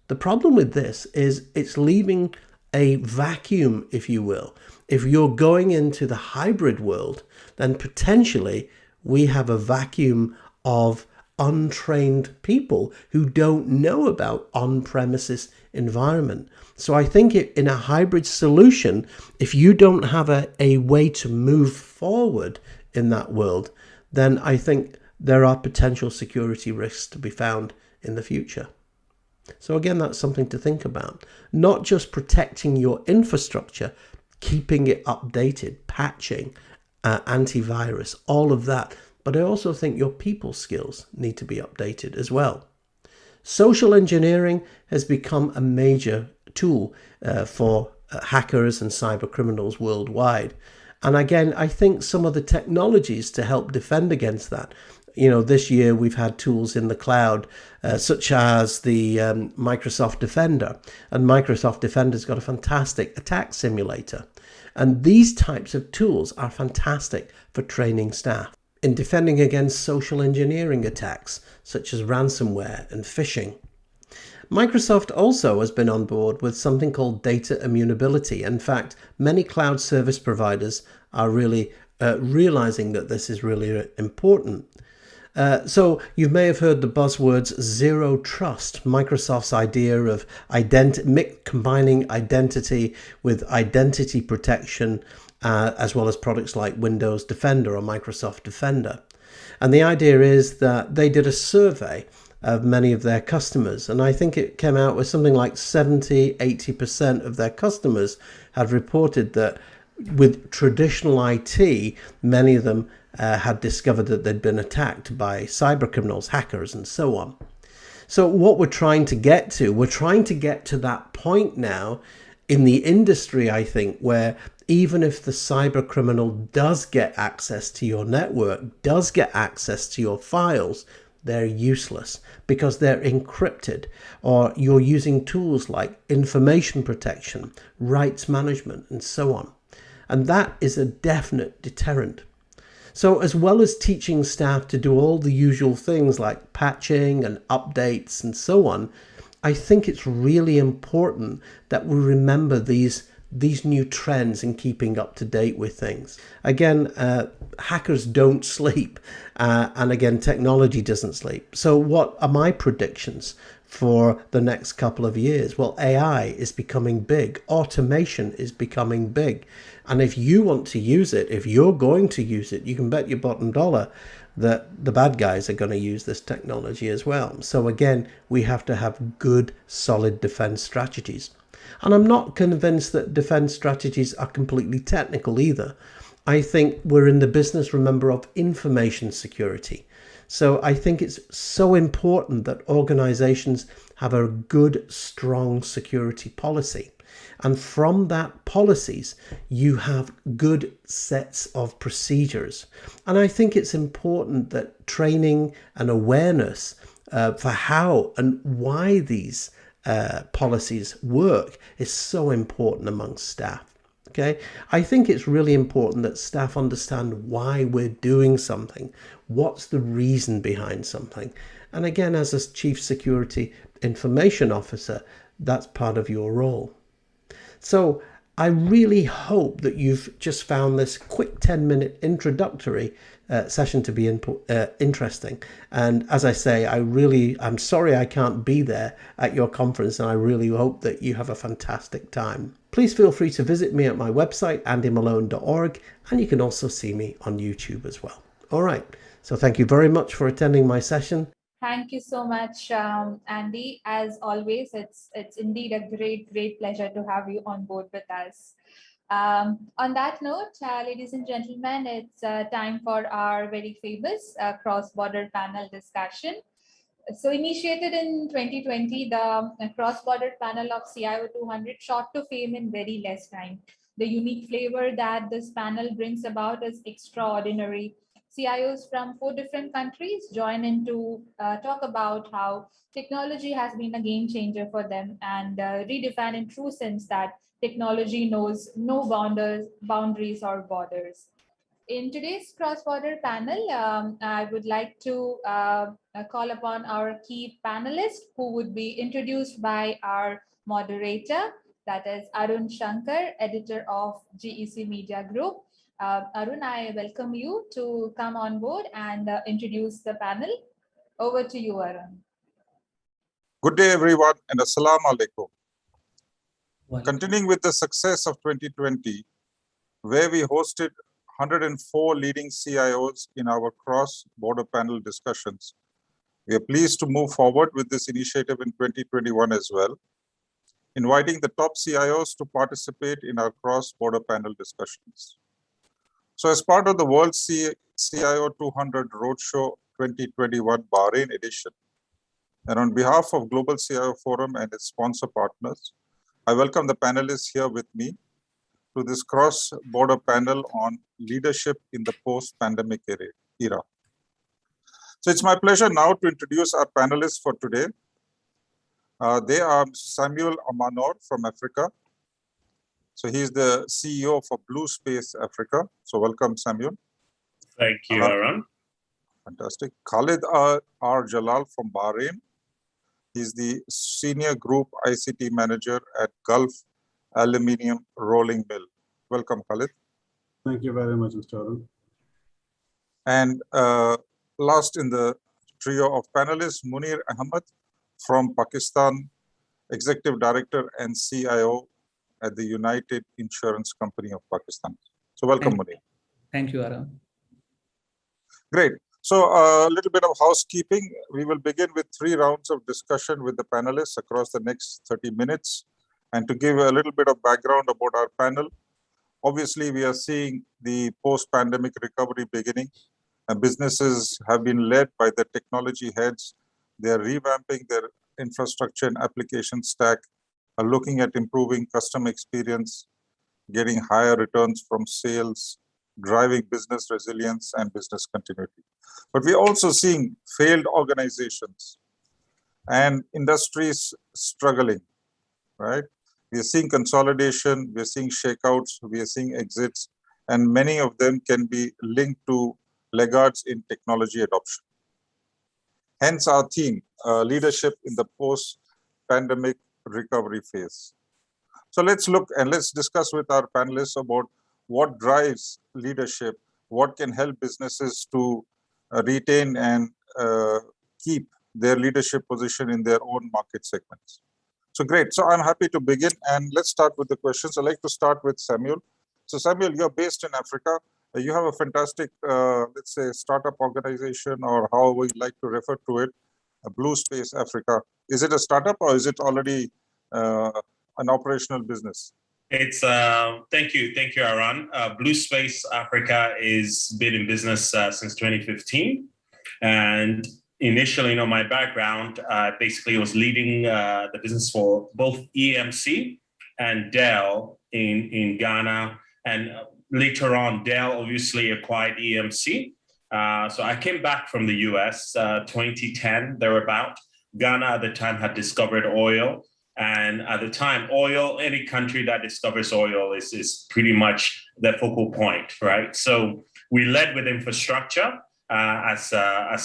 The problem with this is it's leaving a vacuum, if you will. If you're going into the hybrid world, then potentially we have a vacuum of untrained people who don't know about on-premises environment. So I think in a hybrid solution, if you don't have a way to move forward in that world, then I think there are potential security risks to be found in the future. So again, that's something to think about. Not just protecting your infrastructure, keeping it updated, patching, antivirus, all of that. But I also think your people skills need to be updated as well. Social engineering has become a major tool for hackers and cyber criminals worldwide. And again, I think some of the technologies to help defend against that, this year we've had tools in the cloud such as the Microsoft Defender. And Microsoft Defender's got a fantastic attack simulator. And these types of tools are fantastic for training staff in defending against social engineering attacks such as ransomware and phishing. Microsoft also has been on board with something called data immutability. In fact, many cloud service providers are really realizing that this is really important. So you may have heard the buzzwords zero trust, Microsoft's idea of combining identity with identity protection, as well as products like Windows Defender or Microsoft Defender. And the idea is that they did a survey of many of their customers, and I think it came out with something like 70-80% of their customers had reported that with traditional IT, many of them had discovered that they'd been attacked by cyber criminals, hackers, and so on. So what we're trying to get to that point now in the industry, I think, where even if the cyber criminal does get access to your network, does get access to your files, they're useless because they're encrypted, or you're using tools like information protection, rights management, and so on. And that is a definite deterrent. So as well as teaching staff to do all the usual things like patching and updates and so on, I think it's really important that we remember these new trends and keeping up to date with things. Again, hackers don't sleep, and again, technology doesn't sleep. So what are my predictions for the next couple of years? Well, AI is becoming big. Automation is becoming big. And if you want to use it, if you're going to use it, you can bet your bottom dollar that the bad guys are going to use this technology as well. So again, we have to have good, solid defense strategies. And I'm not convinced that defense strategies are completely technical either. I think we're in the business, remember, of information security. So I think it's so important that organizations have a good, strong security policy. And from that policies, you have good sets of procedures. And I think it's important that training and awareness for how and why these policies work is so important amongst staff. Okay, I think it's really important that staff understand why we're doing something. What's the reason behind something? And again, as a Chief Security Information Officer, that's part of your role. So I really hope that you've just found this quick 10-minute introductory session to be interesting. And as I say, I'm sorry I can't be there at your conference, and I really hope that you have a fantastic time. Please feel free to visit me at my website, andymalone.org, and you can also see me on YouTube as well. All right, so thank you very much for attending my session. Thank you so much, Andy. As always, it's indeed a great pleasure to have you on board with us. On that note, ladies and gentlemen, it's time for our very famous cross-border panel discussion. So initiated in 2020, the cross-border panel of CIO 200 shot to fame in very less time. The unique flavor that this panel brings about is extraordinary. CIOs from 4 different countries join in to talk about how technology has been a game changer for them and redefine in true sense that technology knows no boundaries or borders. In today's cross-border panel, I would like to call upon our key panelist who would be introduced by our moderator, that is Arun Shankar, editor of GEC Media Group. Arun, I welcome you to come on board and introduce the panel. Over to you, Arun. Good day, everyone, and Assalamu alaikum. Continuing with the success of 2020, where we hosted 104 leading CIOs in our cross-border panel discussions, we are pleased to move forward with this initiative in 2021 as well, inviting the top CIOs to participate in our cross-border panel discussions. So as part of the World CIO 200 Roadshow 2021 Bahrain edition, and on behalf of Global CIO Forum and its sponsor partners, I welcome the panelists here with me to this cross-border panel on leadership in the post-pandemic era. So it's my pleasure now to introduce our panelists for today. They are Samuel Amanor from Africa. So he's the CEO for Blue Space Africa. So welcome, Samuel. Thank you, Aaron. Fantastic. Khalid R. Jalal from Bahrain. He's the Senior Group ICT Manager at Gulf Aluminium Rolling Mill. Welcome, Khalid. Thank you very much, Mr. Arun. And last in the trio of panelists, Munir Ahmed from Pakistan, Executive Director and CIO at the United Insurance Company of Pakistan. So welcome, Munir. Thank you, Arun. Great. So a little bit of housekeeping. We will begin with 3 rounds of discussion with the panelists across the next 30 minutes. And to give a little bit of background about our panel, obviously we are seeing the post-pandemic recovery beginning, and businesses have been led by the technology heads. They are revamping their infrastructure and application stack, are looking at improving customer experience, getting higher returns from sales, driving business resilience and business continuity. But we're also seeing failed organizations and industries struggling, right? We are seeing consolidation, we are seeing shakeouts, we are seeing exits, and many of them can be linked to laggards in technology adoption. Hence our theme, leadership in the post-pandemic recovery phase. So let's look and let's discuss with our panelists about what drives leadership, what can help businesses to retain and keep their leadership position in their own market segments. So great. So I'm happy to begin, and let's start with the questions. I'd like to start with Samuel. So Samuel, you're based in Africa. You have a fantastic, let's say, startup organization, or however you like to refer to it, Blue Space Africa. Is it a startup or is it already an operational business? It's thank you, Aaron. Blue Space Africa is been in business since 2015, and initially, my background basically was leading the business for both EMC and Dell in Ghana, and later on, Dell obviously acquired EMC. So I came back from the US 2010, thereabout. Ghana at the time had discovered oil. And at the time, oil, any country that discovers oil is pretty much the focal point, right? So we led with infrastructure as a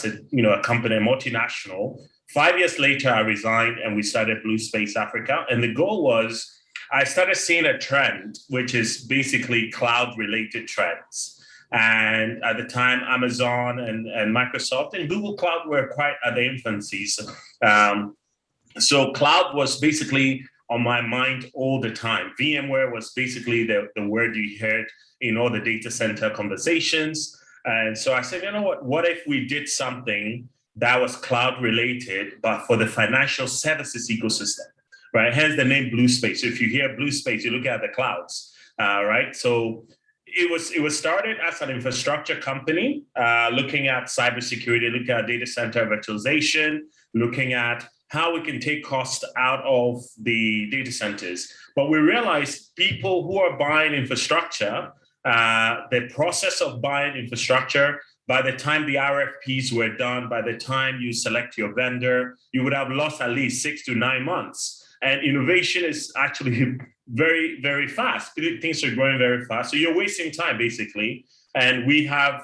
company, a multinational. 5 years later, I resigned and we started Blue Space Africa. And the goal was, I started seeing a trend, which is basically cloud-related trends. And at the time, Amazon and Microsoft and Google Cloud were quite at the infancies. So cloud was basically on my mind all the time. VMware was basically the word you heard in all the data center conversations. And so I said, you know what if we did something that was cloud related, but for the financial services ecosystem, right? Hence the name Blue Space. So if you hear Blue Space, you look at the clouds, right? So it was started as an infrastructure company, looking at cybersecurity, looking at data center virtualization, looking at how we can take cost out of the data centers. But we realized people who are buying infrastructure, the process of buying infrastructure, by the time the RFPs were done, by the time you select your vendor, you would have lost at least 6 to 9 months. And innovation is actually very, very fast. Things are growing very fast. So you're wasting time, basically. And we have,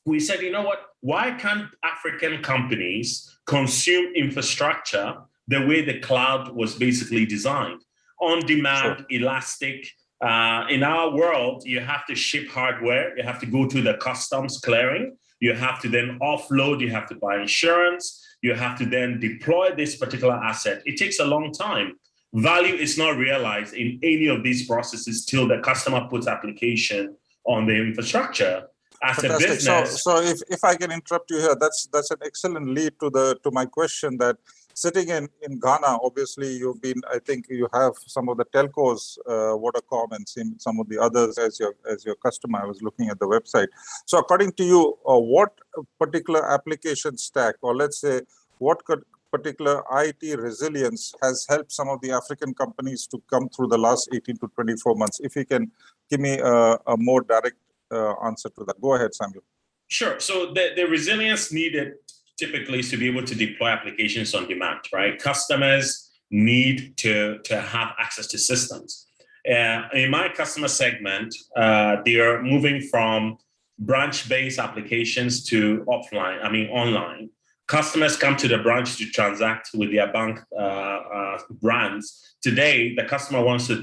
we said, you know what? Why can't African companies consume infrastructure the way the cloud was basically designed? On demand, elastic. In our world, you have to ship hardware. You have to go to the customs clearing. You have to then offload. You have to buy insurance. You have to then deploy this particular asset. It takes a long time. Value is not realized in any of these processes till the customer puts application on the infrastructure. As a business. So if I can interrupt you here, that's an excellent lead to my question. That sitting in Ghana, obviously you've been, I think you have some of the telcos, Vodacom, and some of the others as your customer. I was looking at the website. So according to you, what particular application stack, or let's say what particular IT resilience has helped some of the African companies to come through the last 18 to 24 months? If you can give me a more direct answer to that. Go ahead, Samuel. Sure. So the resilience needed typically is to be able to deploy applications on demand, right? Customers need to have access to systems. In my customer segment, they are moving from branch-based applications to online. Customers come to the branch to transact with their bank brands. Today, the customer wants to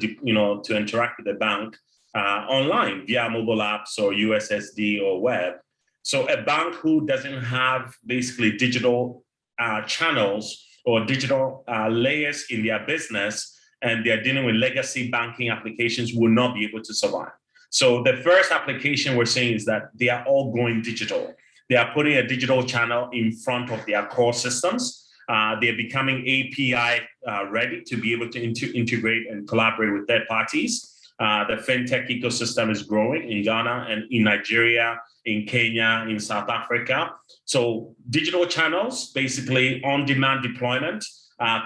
interact with the bank online via mobile apps or USSD or web. So a bank who doesn't have basically digital channels or digital layers in their business, and they're dealing with legacy banking applications, will not be able to survive. So the first application we're seeing is that they are all going digital. They are putting a digital channel in front of their core systems. They're becoming API ready to be able to integrate and collaborate with third parties. The fintech ecosystem is growing in Ghana and in Nigeria, in Kenya, in South Africa. So digital channels, basically on-demand deployment.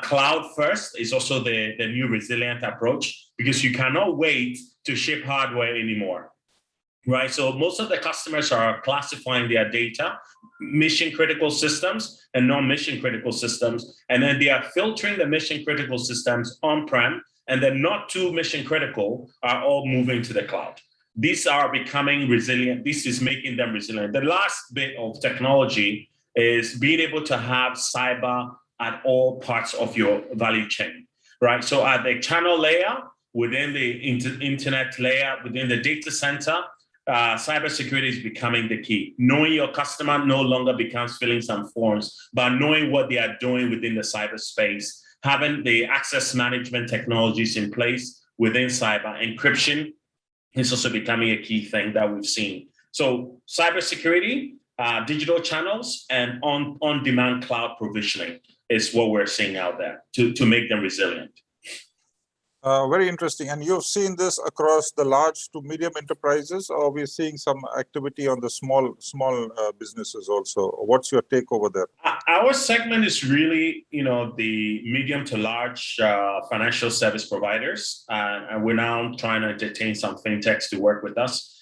Cloud first is also the new resilient approach, because you cannot wait to ship hardware anymore, right? So most of the customers are classifying their data, mission-critical systems and non-mission critical systems, and then they are filtering the mission-critical systems on-prem, and then not too mission critical are all moving to the cloud. These are becoming resilient. This is making them resilient. The last bit of technology is being able to have cyber at all parts of your value chain, right? So at the channel layer, within the internet layer, within the data center, cybersecurity is becoming the key. Knowing your customer no longer becomes filling some forms, but knowing what they are doing within the cyberspace, having the access management technologies in place within cyber encryption is also becoming a key thing that we've seen. So cybersecurity, digital channels, and on-demand cloud provisioning is what we're seeing out there to make them resilient. Very interesting. And you've seen this across the large to medium enterprises, or we're seeing some activity on the small businesses also? What's your take over there? Our segment is really, the medium to large financial service providers, and we're now trying to entertain some fintechs to work with us.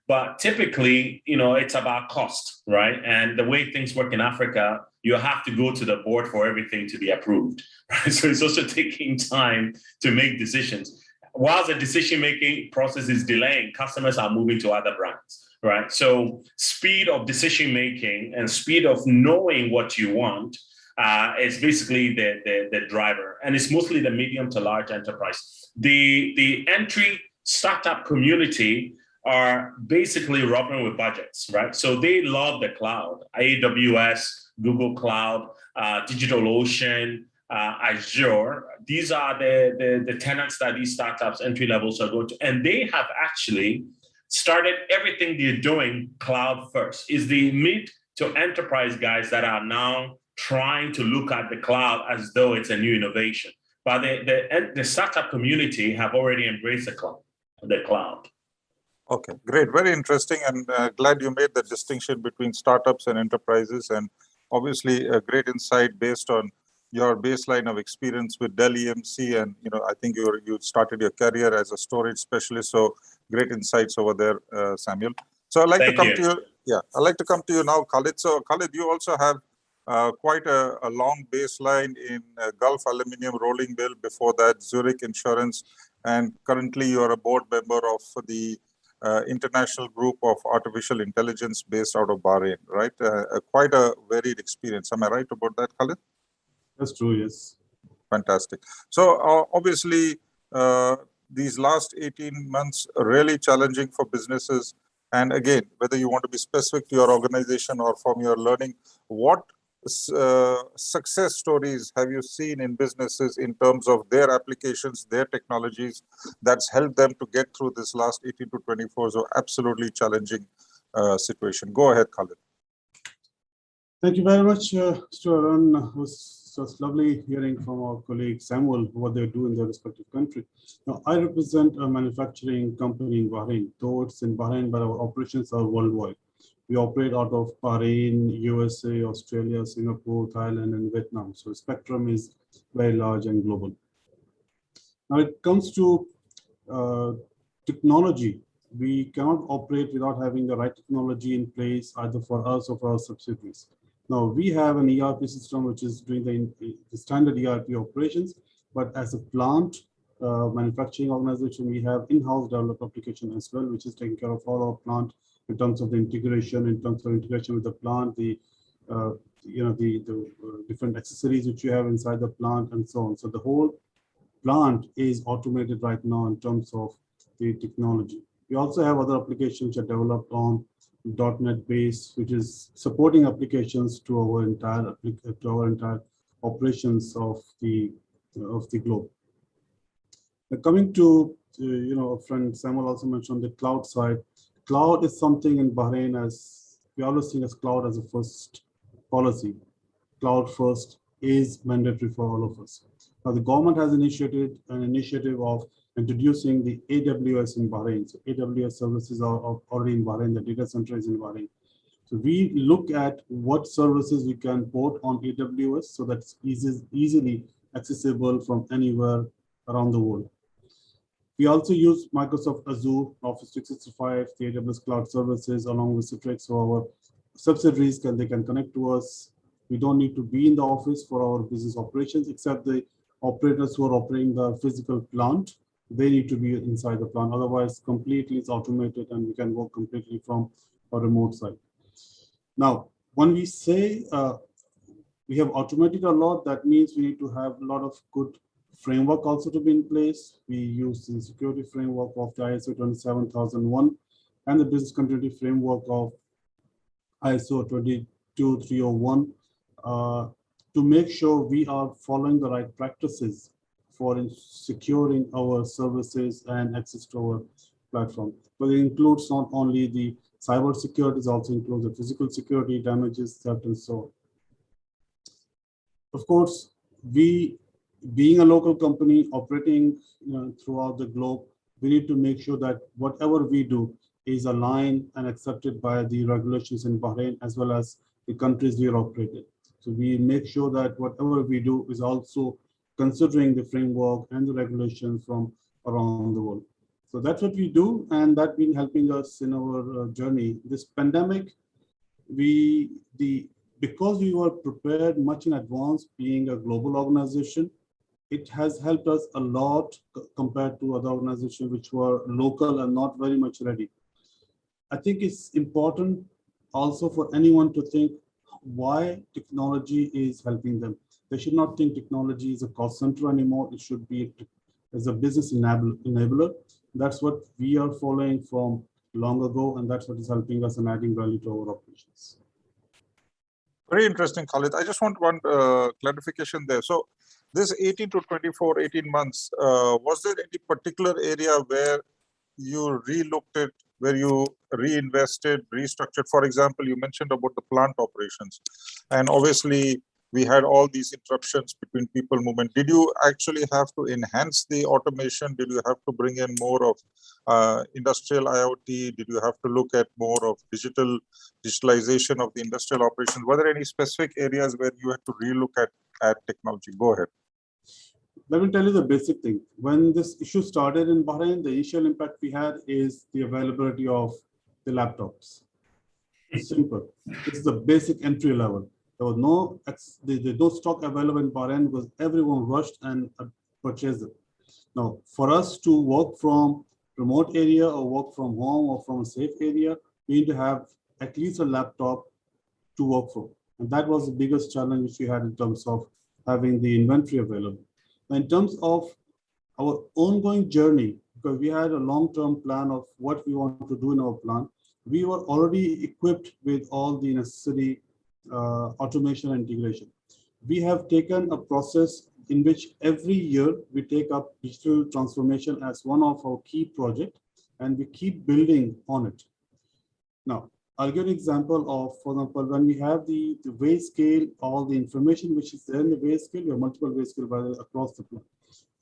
But typically, it's about cost, right? And the way things work in Africa, you have to go to the board for everything to be approved, right? So it's also taking time to make decisions. While the decision-making process is delaying, customers are moving to other brands, right? So speed of decision-making and speed of knowing what you want is basically the driver. And it's mostly the medium to large enterprise. The entry startup community are basically rubbing with budgets, right? So they love the cloud, AWS, Google Cloud, DigitalOcean, Azure. These are the tenants that these startups entry levels are going to, and they have actually started everything they're doing cloud first. Is the mid to enterprise guys that are now trying to look at the cloud as though it's a new innovation. But the startup community have already embraced the cloud. Okay, great. Very interesting, and glad you made the distinction between startups and enterprises, and obviously a great insight based on your baseline of experience with Dell EMC, and I think you started your career as a storage specialist, so great insights over there, Samuel. So I'd like to come to you. Yeah, I'd like to come to you now, Khalid. So Khalid, you also have quite a long baseline in Gulf Aluminium Rolling Mill, before that Zurich Insurance, and currently you are a board member of the international group of artificial intelligence based out of Bahrain, right? Quite a varied experience. Am I right about that, Khalid? That's true, yes. Fantastic. So obviously, these last 18 months are really challenging for businesses. And again, whether you want to be specific to your organization or from your learning, what success stories have you seen in businesses in terms of their applications, their technologies, that's helped them to get through this last 18 to 24 so absolutely challenging situation? Go ahead, Khalid. Thank you very much, Mr. Arun. It was lovely hearing from our colleague Samuel what they do in their respective country. Now, I represent a manufacturing company in Bahrain. Though it's in Bahrain, but our operations are worldwide. We operate out of Bahrain, USA, Australia, Singapore, Thailand, and Vietnam. So the spectrum is very large and global. Now it comes to technology. We cannot operate without having the right technology in place, either for us or for our subsidiaries. Now we have an ERP system which is doing the standard ERP operations, but as a plant manufacturing organization, we have in-house developed application as well, which is taking care of all our plant in terms of the integration, with the plant, the different accessories which you have inside the plant, and so on. So the whole plant is automated right now in terms of the technology. We also have other applications which are developed on .NET base, which is supporting applications to our entire operations of the globe. Now coming to friend Samuel also mentioned the cloud side. Cloud is something in Bahrain as we always think as cloud as a first policy. Cloud first is mandatory for all of us. Now the government has initiated an initiative of introducing the AWS in Bahrain. So AWS services are already in Bahrain. The data center is in Bahrain. So we look at what services we can port on AWS so that's easily accessible from anywhere around the world. We also use Microsoft Azure, Office 365, the AWS Cloud Services, along with Citrix. So our subsidiaries they can connect to us. We don't need to be in the office for our business operations, except the operators who are operating the physical plant. They need to be inside the plant. Otherwise, completely it's automated and we can work completely from a remote site. Now, when we say we have automated a lot, that means we need to have a lot of good framework also to be in place. We use the security framework of the ISO 27001 and the business continuity framework of ISO 22301 to make sure we are following the right practices for securing our services and access to our platform. But it includes not only the cyber security, it also includes the physical security, damages, theft, and so on. Of course, we, being a local company operating throughout the globe, we need to make sure that whatever we do is aligned and accepted by the regulations in Bahrain as well as the countries we are operating. So we make sure that whatever we do is also considering the framework and the regulations from around the world. So that's what we do, and that's been helping us in our journey. This pandemic, because we were prepared much in advance, being a global organization, it has helped us a lot compared to other organizations which were local and not very much ready. I think it's important also for anyone to think why technology is helping them. They should not think technology is a cost center anymore. It should be as a business enabler. That's what we are following from long ago, and that's what is helping us and adding value to our operations. Very interesting, Khalid. I just want one clarification there. So this 18 to 18 months, was there any particular area where you re-looked at, where you reinvested, restructured? For example, you mentioned about the plant operations, and obviously we had all these interruptions between people movement. Did you actually have to enhance the automation? Did you have to bring in more of industrial IoT? Did you have to look at more of digitalization of the industrial operations? Were there any specific areas where you had to relook at technology? Go ahead. Let me tell you the basic thing. When this issue started in Bahrain, the initial impact we had is the availability of the laptops. Simple. This is the basic entry level. There was no stock available in Bahrain because everyone rushed and purchased it. Now, for us to work from remote area or work from home or from a safe area, we need to have at least a laptop to work from. And that was the biggest challenge which we had in terms of having the inventory available. In terms of our ongoing journey, because we had a long-term plan of what we want to do in our plan, we were already equipped with all the necessary automation and integration. We have taken a process in which every year we take up digital transformation as one of our key projects, and we keep building on it. Now, I'll give an example of, for example, when we have the weigh scale, all the information which is there in the weigh scale, we have multiple weigh scale across the plant.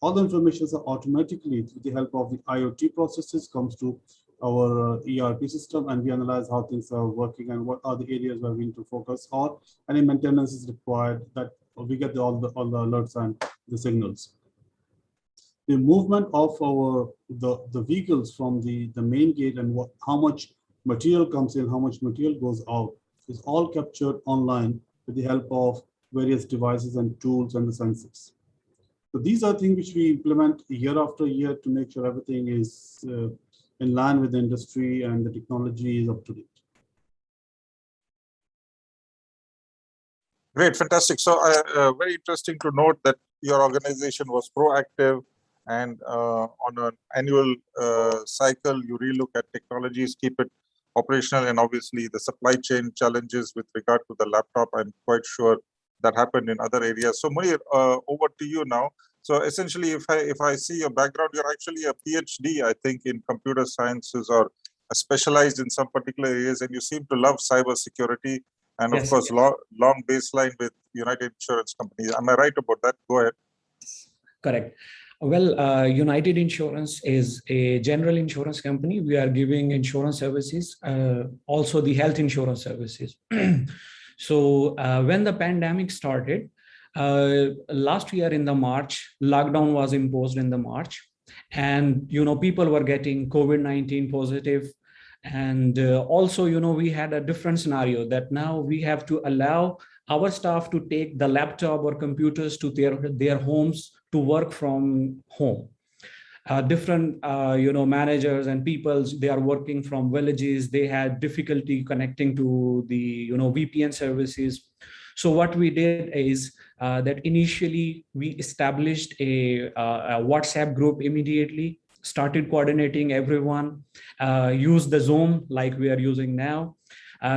All the information are automatically, with the help of the IoT processes, comes to our ERP system, and we analyze how things are working and what are the areas where we need to focus, or any maintenance is required, that we get all the alerts and the signals. The movement of the vehicles from the main gate and how much material comes in, how much material goes out, is all captured online with the help of various devices and tools and the sensors. So these are things which we implement year after year to make sure everything is in line with the industry and the technology is up to date. Great, fantastic. So very interesting to note that your organization was proactive, and on an annual cycle, you relook at technologies, keep it operational, and obviously the supply chain challenges with regard to the laptop, I'm quite sure that happened in other areas. So Munir, over to you now. So essentially, if I see your background, you're actually a PhD, I think, in computer sciences, or specialized in some particular areas, and you seem to love cybersecurity, and of course, long baseline with United Insurance Company. Am I right about that? Go ahead. Correct. Well, United Insurance is a general insurance company. We are giving insurance services, also the health insurance services. So when the pandemic started, last year in the March, lockdown was imposed in the March, and people were getting COVID-19 positive. And also, we had a different scenario that now we have to allow our staff to take the laptop or computers to their homes to work from home. Different, managers and people, they are working from villages. They had difficulty connecting to the, VPN services. So what we did is that initially we established a WhatsApp group immediately. started coordinating everyone, use the Zoom like we are using now.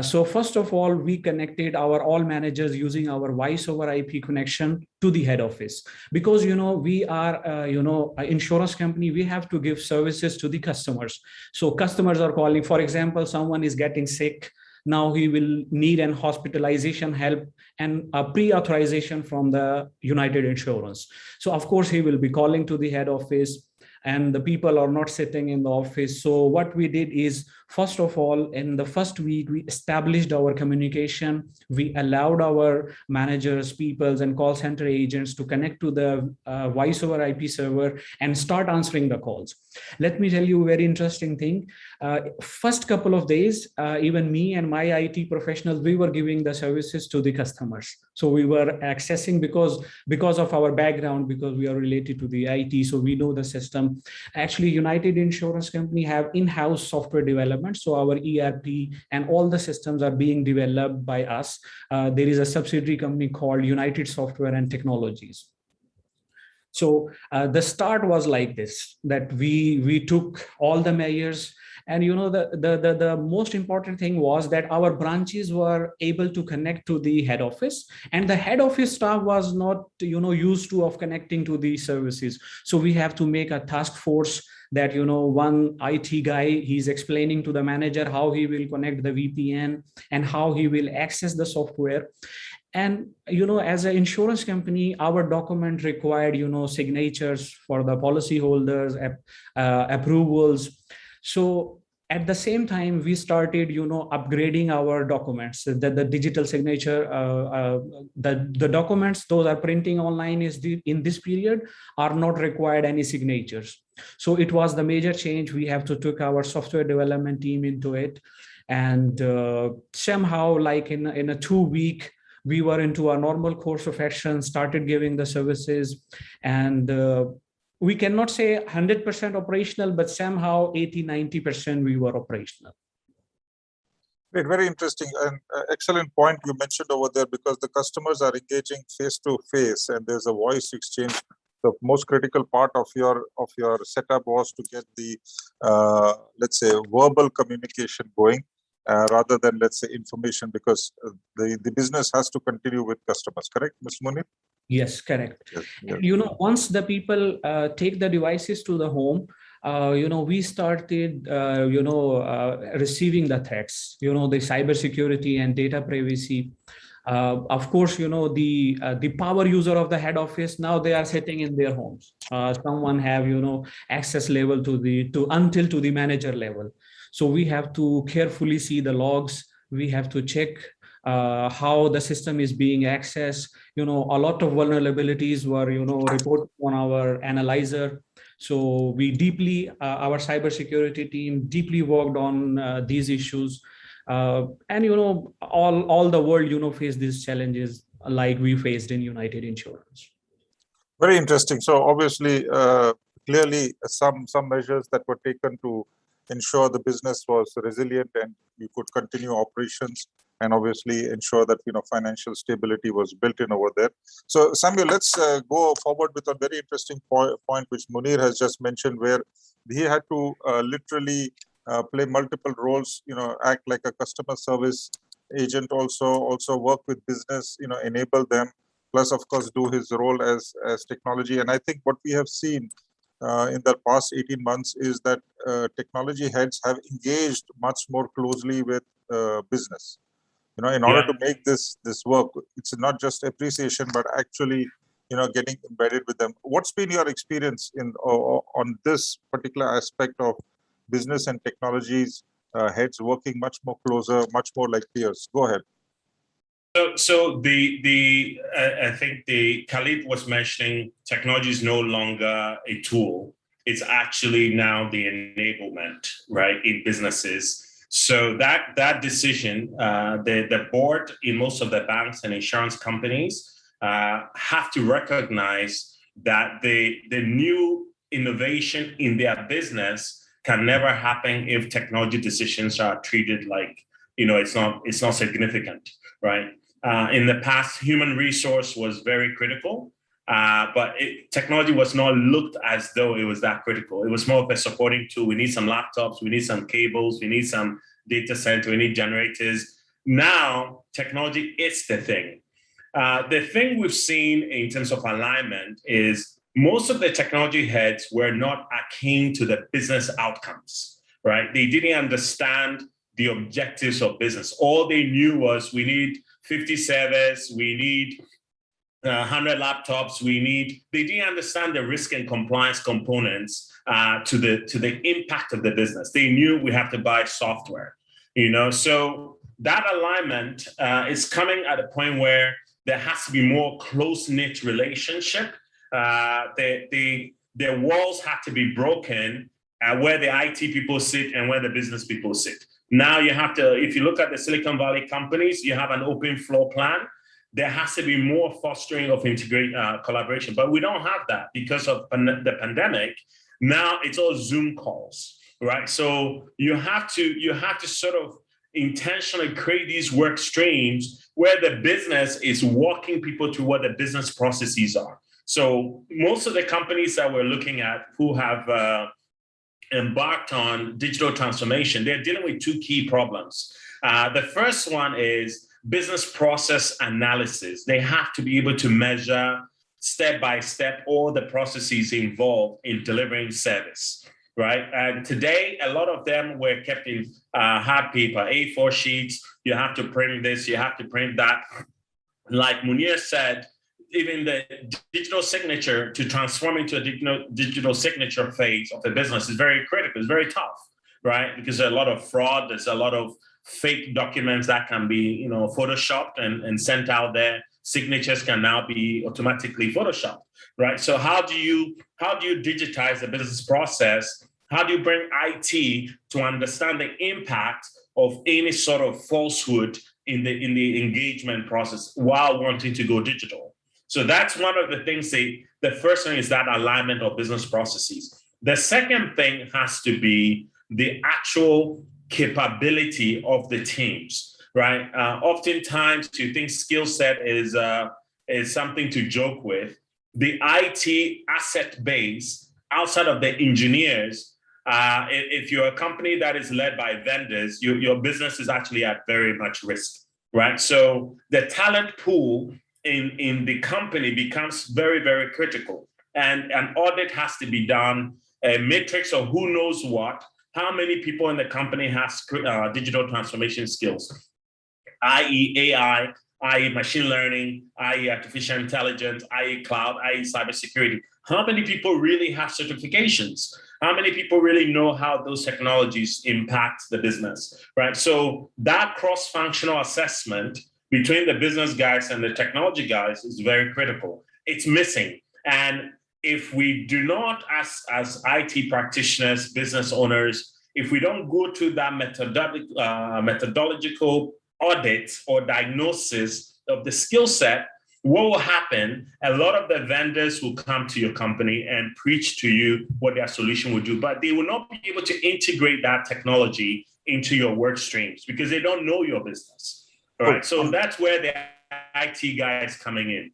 So first of all, we connected our all managers using our voice over IP connection to the head office, because we are an insurance company. We have to give services to the customers. So customers are calling, for example, someone is getting sick. Now he will need an hospitalization help and a pre-authorization from the United Insurance. So of course he will be calling to the head office, and the people are not sitting in the office. So what we did is, first of all, in the first week, we established our communication. We allowed our managers, peoples, and call center agents to connect to the voice over IP server and start answering the calls. Let me tell you a very interesting thing. First couple of days, even me and my IT professionals, we were giving the services to the customers. So we were accessing because of our background, because we are related to the IT, so we know the system. Actually, United Insurance Company have in-house software development. So our ERP and all the systems are being developed by us. There is a subsidiary company called United Software and Technologies. So the start was like this, that we took all the measures. And the most important thing was that our branches were able to connect to the head office, and the head office staff was not used to of connecting to the services. So we have to make a task force that one IT guy, he's explaining to the manager how he will connect the VPN and how he will access the software. And as an insurance company, our document required signatures for the policyholders, approvals. So at the same time, we started, upgrading our documents. The digital signature, the documents, those are printing online in this period are not required any signatures. So it was the major change. We have to took our software development team into it. And somehow, like in a 2-week, we were into a normal course of action, started giving the services, and we cannot say 100% operational, but somehow 80-90% we were operational. Great, very interesting and excellent point you mentioned over there, because the customers are engaging face to face and there's a voice exchange. The most critical part of your setup was to get the let's say verbal communication going rather than, let's say, information, because the business has to continue with customers. Correct, Ms. Munir? Yes, correct. Yes, yes. Once the people take the devices to the home, we started, receiving the threats, the cybersecurity and data privacy. Of course, the power user of the head office, now they are sitting in their homes. Someone have, access level to the manager level. So we have to carefully see the logs. We have to check how the system is being accessed. A lot of vulnerabilities were, reported on our analyzer. So we deeply, our cybersecurity team deeply worked on these issues. And, all the world, face these challenges like we faced in United Insurance. Very interesting. So obviously, clearly some measures that were taken to ensure the business was resilient and you could continue operations, and obviously ensure that financial stability was built in over there. So Samuel, let's go forward with a very interesting point which Munir has just mentioned, where he had to literally play multiple roles, act like a customer service agent, also work with business, enable them, plus of course do his role as technology. And I think what we have seen in the past 18 months is that technology heads have engaged much more closely with business. In order to make this work, it's not just appreciation, but actually, getting embedded with them. What's been your experience on this particular aspect of business and technologies heads working much more closer, much more like peers? Go ahead. So I think Khalid was mentioning technology is no longer a tool. It's actually now the enablement, right, in businesses. So that decision, the board in most of the banks and insurance companies have to recognize that the new innovation in their business can never happen if technology decisions are treated like, it's not significant, right? In the past, human resource was very critical. But technology was not looked as though it was that critical. It was more of a supporting tool. We need some laptops, we need some cables, we need some data center, we need generators. Now, technology is the thing. The thing we've seen in terms of alignment is most of the technology heads were not akin to the business outcomes, right? They didn't understand the objectives of business. All they knew was we need 50 servers, we need 100 laptops, they didn't understand the risk and compliance components to the impact of the business. They knew we have to buy software, so that alignment is coming at a point where there has to be more close-knit relationship. The walls have to be broken where the IT people sit and where the business people sit. Now you have to, if you look at the Silicon Valley companies, you have an open floor plan. There has to be more fostering of collaboration, but we don't have that because of the pandemic. Now it's all Zoom calls, right? So you have to sort of intentionally create these work streams where the business is walking people to what the business processes are. So most of the companies that we're looking at who have embarked on digital transformation, they're dealing with two key problems. The first one is business process analysis. They have to be able to measure step by step all the processes involved in delivering service, right? And today, a lot of them were kept in hard paper, A4 sheets. You have to print this, you have to print that. Like Munir said, even the digital signature to transform into a digital signature phase of the business is very critical, it's very tough, right? Because there's a lot of fraud, there's a lot of fake documents that can be, photoshopped and sent out there. Signatures can now be automatically photoshopped, right? So how do you digitize the business process? How do you bring IT to understand the impact of any sort of falsehood in the engagement process while wanting to go digital? So that's one of the things. The first thing is that alignment of business processes. The second thing has to be the actual capability of the teams, right? Oftentimes, you think skill set is something to joke with. The IT asset base outside of the engineers, if you're a company that is led by vendors, your business is actually at very much risk, right? So the talent pool in the company becomes very, very critical. And an audit has to be done, a matrix of who knows what, how many people in the company has digital transformation skills, i.e. AI, i.e. machine learning, i.e. artificial intelligence, i.e. cloud, i.e. cybersecurity. How many people really have certifications? How many people really know how those technologies impact the business, right? So that cross-functional assessment between the business guys and the technology guys is very critical. It's missing. And if we do not, as IT practitioners, business owners, if we don't go to that methodological audit or diagnosis of the skill set, what will happen? A lot of the vendors will come to your company and preach to you what their solution will do, but they will not be able to integrate that technology into your work streams because they don't know your business. All right, so that's where the IT guy is coming in.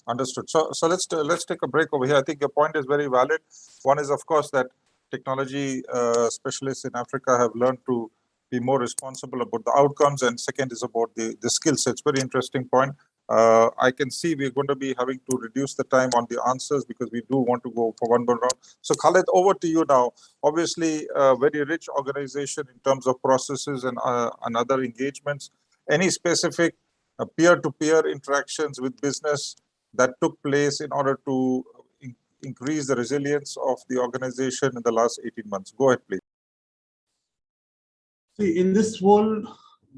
Understood. So let's take a break over here. I think your point is very valid. One is, of course, that technology specialists in Africa have learned to be more responsible about the outcomes, and second is about the skill sets. Very interesting point. I can see we're going to be having to reduce the time on the answers because we do want to go for one more round. So Khaled, over to you now. Obviously, a very rich organization in terms of processes and other engagements. Any specific peer-to-peer interactions with business that took place in order to increase the resilience of the organization in the last 18 months? Go ahead, please. See, in this world,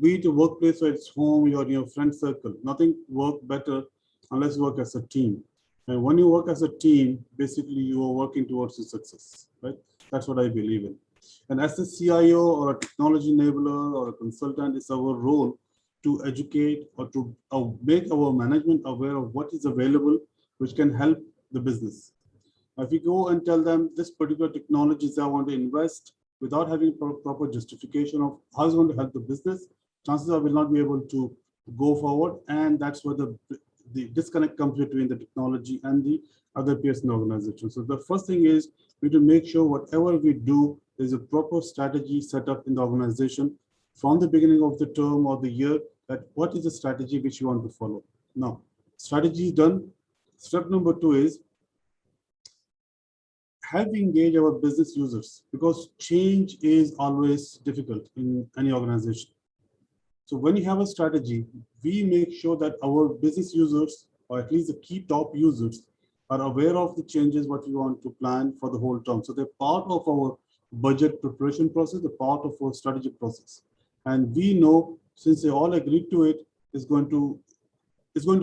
be it a workplace or it's home or your friend circle, nothing works better unless you work as a team. And when you work as a team, basically you are working towards your success, right? That's what I believe in. And as a CIO or a technology enabler or a consultant, it's our role to educate or to make our management aware of what is available, which can help the business. If you go and tell them this particular technologies I want to invest without having proper justification of how it's going to help the business, chances are will not be able to go forward. And that's where the the disconnect comes between the technology and the other peers in the organization. So the first thing is we need to make sure whatever we do, there's a proper strategy set up in the organization from the beginning of the term or the year, that what is the strategy which you want to follow. Now, strategy is done. Step number 2 is have we engage our business users, because change is always difficult in any organization. So when you have a strategy, we make sure that our business users, or at least the key top users, are aware of the changes what we want to plan for the whole term. So they're part of our budget preparation process, the part of our strategy process. And we know, since they all agreed to it, it's going to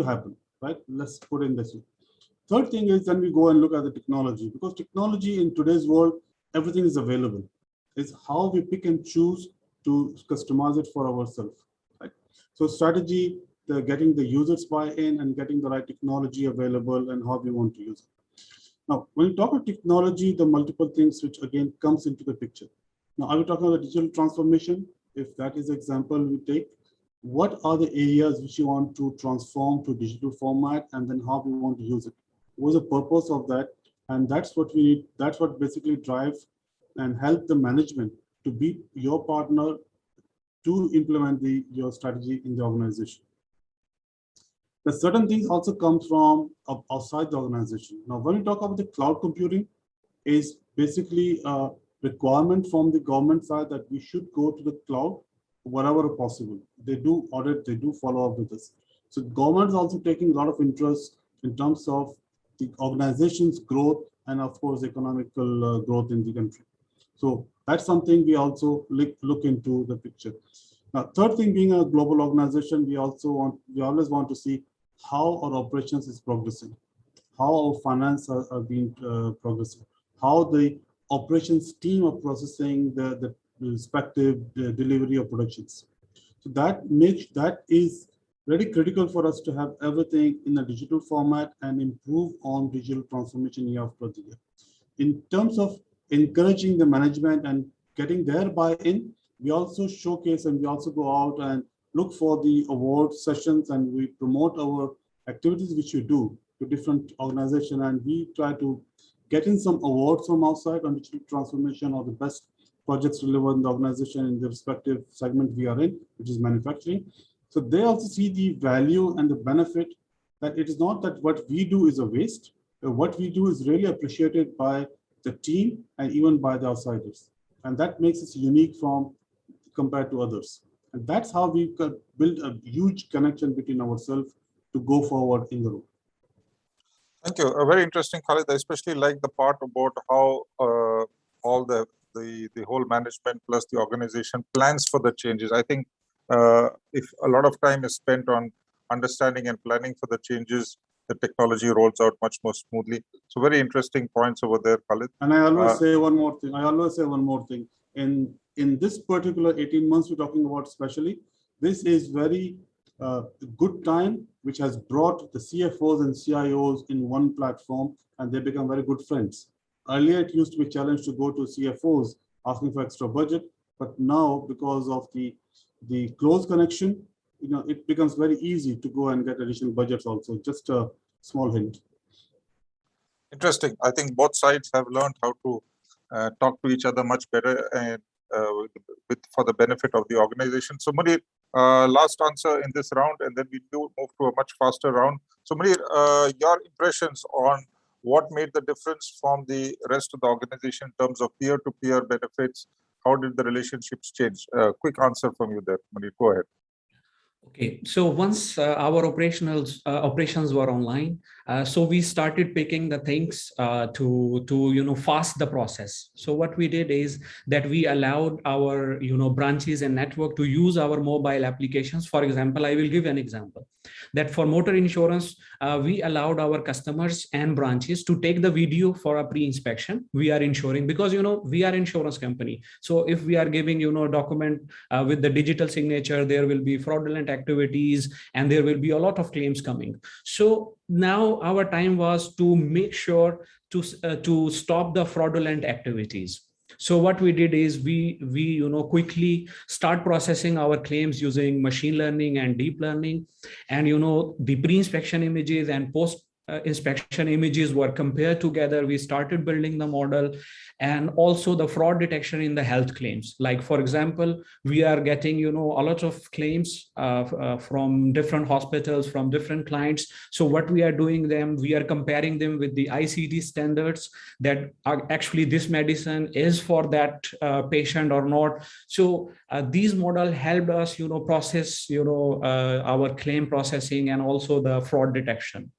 happen, right? Let's put it in this way. Third thing is then we go and look at the technology, because technology in today's world, everything is available. It's how we pick and choose to customize it for ourselves, right? So strategy, getting the users buy-in and getting the right technology available and how we want to use it. Now, when we talk about technology, the multiple things which again comes into the picture. Now, are we talking about digital transformation? If that is the example we take, what are the areas which you want to transform to digital format, and then how we want to use it? What is the purpose of that? And that's what we need. That's what basically drives and help the management to be your partner to implement your strategy in the organization. The certain things also come from outside the organization. Now, when we talk about the cloud computing, is basically a requirement from the government side that we should go to the cloud wherever possible. They do audit, they do follow up with us. So government is also taking a lot of interest in terms of the organization's growth and of course economical growth in the country. So that's something we also look into the picture. Now, third thing, being a global organization, we always want to see how our operations is progressing, how our finance are being progressing, how the operations team are processing the respective delivery of productions. So that is very critical for us to have everything in a digital format and improve on digital transformation year after year. In terms of encouraging the management and getting their buy-in, we also showcase and we also go out and look for the award sessions, and we promote our activities which we do to different organizations, and we try to get in some awards from outside on digital transformation or the best projects delivered in the organization in the respective segment we are in, which is manufacturing. So they also see the value and the benefit, that it is not that what we do is a waste. What we do is really appreciated by the team and even by the outsiders. And that makes us unique compared to others. And that's how we could build a huge connection between ourselves to go forward in the road. Thank you. Very interesting, Khalid. I especially like the part about how all the whole management plus the organization plans for the changes. I think if a lot of time is spent on understanding and planning for the changes, the technology rolls out much more smoothly. So very interesting points over there, Khalid. And I always say one more thing. In this particular 18 months we're talking about especially, this is very good time, which has brought the CFOs and CIOs in one platform, and they become very good friends. Earlier, it used to be a challenge to go to CFOs asking for extra budget, but now because of the close connection, it becomes very easy to go and get additional budgets also. Just a small hint. Interesting. I think both sides have learned how to talk to each other much better and for the benefit of the organization. So Munir, last answer in this round, and then we do move to a much faster round. So Munir, your impressions on what made the difference from the rest of the organization in terms of peer-to-peer benefits? How did the relationships change? Quick answer from you there, Munir. Go ahead. Okay, so once our operations were online, so we started picking the things to fast the process. So what we did is that we allowed our branches and network to use our mobile applications. For example, I will give an example that for motor insurance, we allowed our customers and branches to take the video for a pre-inspection. We are ensuring, because we are insurance company. So if we are giving a document with the digital signature, there will be fraudulent activities and there will be a lot of claims coming. So now our time was to make sure to stop the fraudulent activities. So what we did is we quickly start processing our claims using machine learning and deep learning, and the pre-inspection images and post inspection images were compared together. We started building the model, and also the fraud detection in the health claims. Like, for example, we are getting a lot of claims from different hospitals, from different clients. So what we are doing them, we are comparing them with the ICD standards, that are actually this medicine is for that patient or not. So these model helped us process our claim processing and also the fraud detection.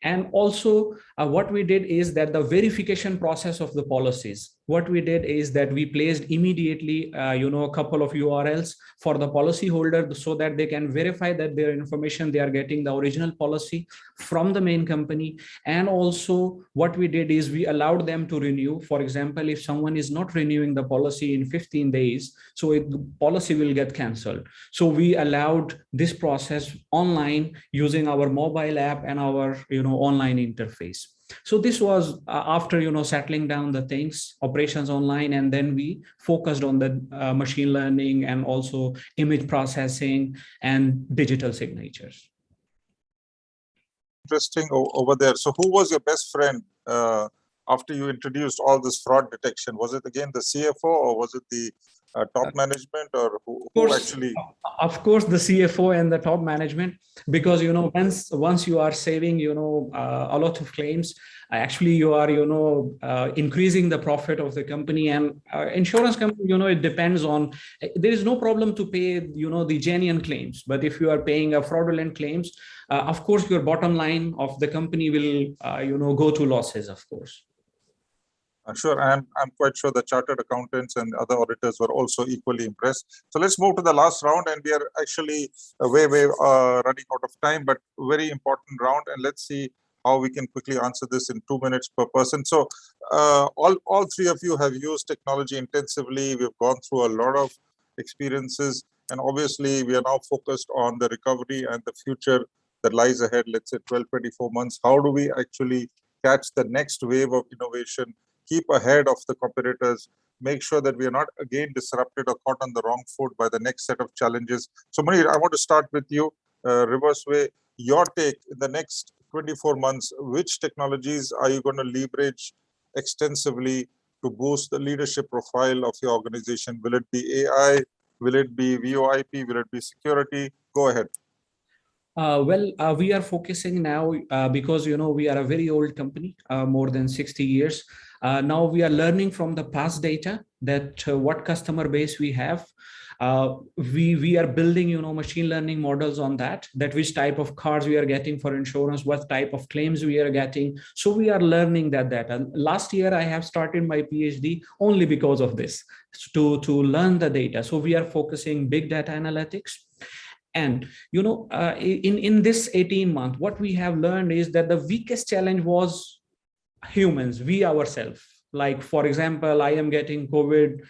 And also what we did is that the verification process of the policies, what we did is that we placed immediately a couple of URLs for the policy holder, so that they can verify that their information, they are getting the original policy from the main company. And also what we did is we allowed them to renew. For example, if someone is not renewing the policy in 15 days, so the policy will get canceled. So we allowed this process online using our mobile app and our online interface. So this was after settling down the things, operations online, and then we focused on the machine learning and also image processing and digital signatures. Interesting over there. So who was your best friend after you introduced all this fraud detection? Was it again the CFO, or was it the top management, or who actually? Of course, the CFO and the top management, because once you are saving a lot of claims, actually you are increasing the profit of the company. And insurance company, it depends on, there is no problem to pay the genuine claims, but if you are paying a fraudulent claims, of course your bottom line of the company will go to losses, of course. Sure, and I'm quite sure the chartered accountants and other auditors were also equally impressed. So let's move to the last round, and we are actually way running out of time, but very important round, and let's see how we can quickly answer this in 2 minutes per person. So all three of you have used technology intensively. We've gone through a lot of experiences, and obviously we are now focused on the recovery and the future that lies ahead, let's say 12, 24 months. How do we actually catch the next wave of innovation, keep ahead of the competitors, make sure that we are not again disrupted or caught on the wrong foot by the next set of challenges? So Munir, I want to start with you, reverse way. Your take in the next 24 months, which technologies are you going to leverage extensively to boost the leadership profile of your organization? Will it be AI? Will it be VoIP? Will it be security? Go ahead. We are focusing now because we are a very old company, more than 60 years. Now we are learning from the past data that what customer base we have. We are building machine learning models on that which type of cars we are getting for insurance, what type of claims we are getting. So we are learning that data. Last year I have started my PhD only because of this, to learn the data. So we are focusing big data analytics. And in this 18 months, what we have learned is that the weakest challenge was humans, we ourselves. Like, for example, I am getting COVID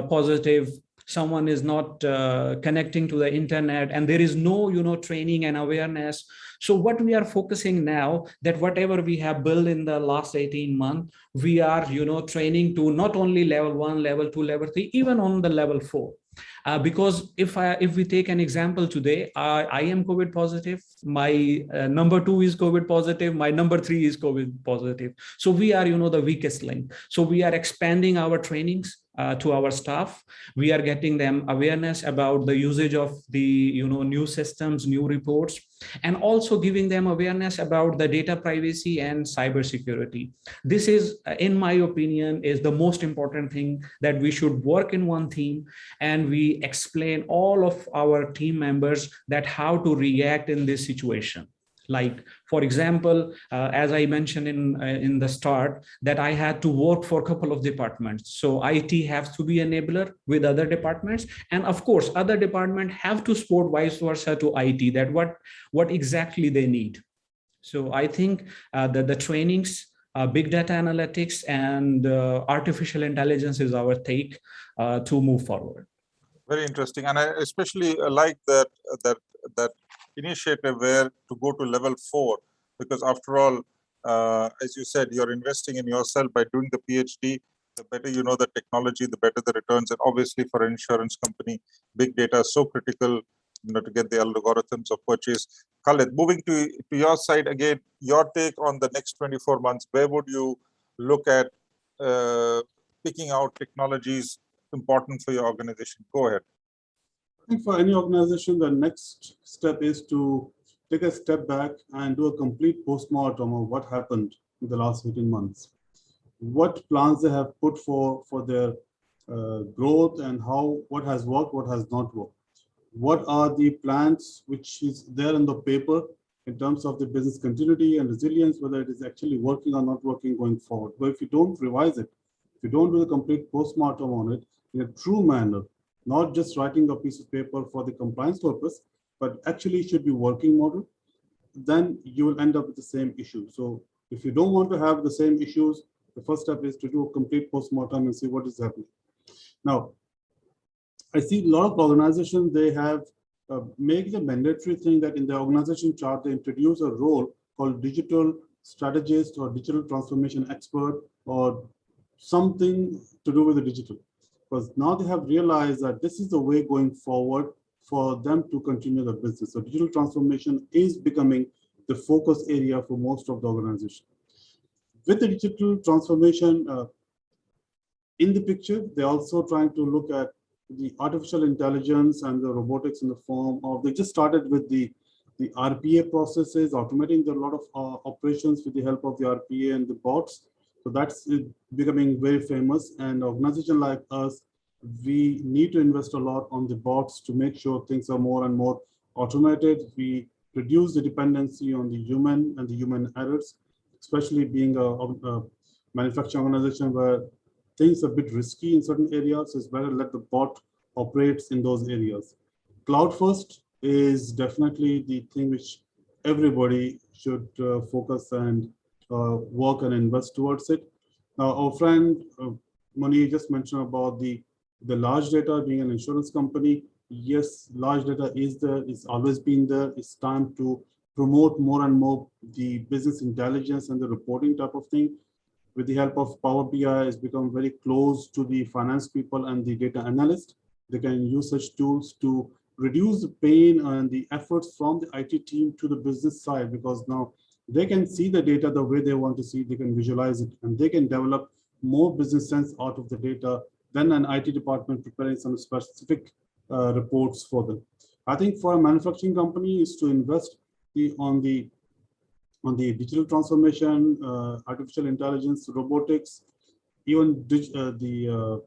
positive, someone is not connecting to the internet, and there is no training and awareness. So what we are focusing now, that whatever we have built in the last 18 months, we are training to not only level 1, level 2, level 3, even on the level 4. Because if we take an example today, I am COVID positive, my number 2 is COVID positive, my number 3 is COVID positive. So we are the weakest link. So we are expanding our trainings to our staff. We are getting them awareness about the usage of the new systems, new reports, and also giving them awareness about the data privacy and cybersecurity. This is, in my opinion, is the most important thing, that we should work in one team, and we explain all of our team members that how to react in this situation. Like, for example, as I mentioned in the start, that I had to work for a couple of departments. So IT has to be enabler with other departments. And of course, other departments have to support vice versa to IT, that what exactly they need. So I think that the trainings, big data analytics, and artificial intelligence is our take to move forward. Very interesting. And I especially like that initiative where to go to level 4, because after all, as you said, you're investing in yourself by doing the PhD. The better you know the technology, the better the returns. And obviously for an insurance company, big data is so critical, to get the algorithms of purchase. Khaled, moving to your side again, your take on the next 24 months, where would you look at picking out technologies important for your organization? Go ahead. I think for any organization, the next step is to take a step back and do a complete postmortem of what happened in the last 18 months. What plans they have put for their growth, and what has worked, what has not worked. What are the plans which is there in the paper in terms of the business continuity and resilience, whether it is actually working or not working going forward. But if you don't revise it, if you don't do a complete postmortem on it in a true manner, not just writing a piece of paper for the compliance purpose, but actually it should be working model, then you will end up with the same issue. So if you don't want to have the same issues, the first step is to do a complete postmortem and see what is happening. Now, I see a lot of organizations, they have made a mandatory thing that in the organization chart, they introduce a role called digital strategist or digital transformation expert or something to do with the digital. Because now they have realized that this is the way going forward for them to continue the business. So digital transformation is becoming the focus area for most of the organization. With the digital transformation in the picture, they're also trying to look at the artificial intelligence and the robotics in the form of, they just started with the RPA processes, automating a lot of operations with the help of the RPA and the bots. So that's becoming very famous. And an organization like us, we need to invest a lot on the bots to make sure things are more and more automated. We reduce the dependency on the human and the human errors, especially being a manufacturing organization where things are a bit risky in certain areas. So it's better let the bot operates in those areas. Cloud first is definitely the thing which everybody should focus and work and invest towards it. Now, our friend Mani just mentioned about the large data being an insurance company. Yes, large data is there, it's always been there. It's time to promote more and more the business intelligence and the reporting type of thing. With the help of Power BI, it's become very close to the finance people and the data analyst. They can use such tools to reduce the pain and the efforts from the IT team to the business side, because now they can see the data the way they want to see, they can visualize it, and they can develop more business sense out of the data than an IT department preparing some specific reports for them. I think for a manufacturing company is to invest on the digital transformation, artificial intelligence, robotics, even the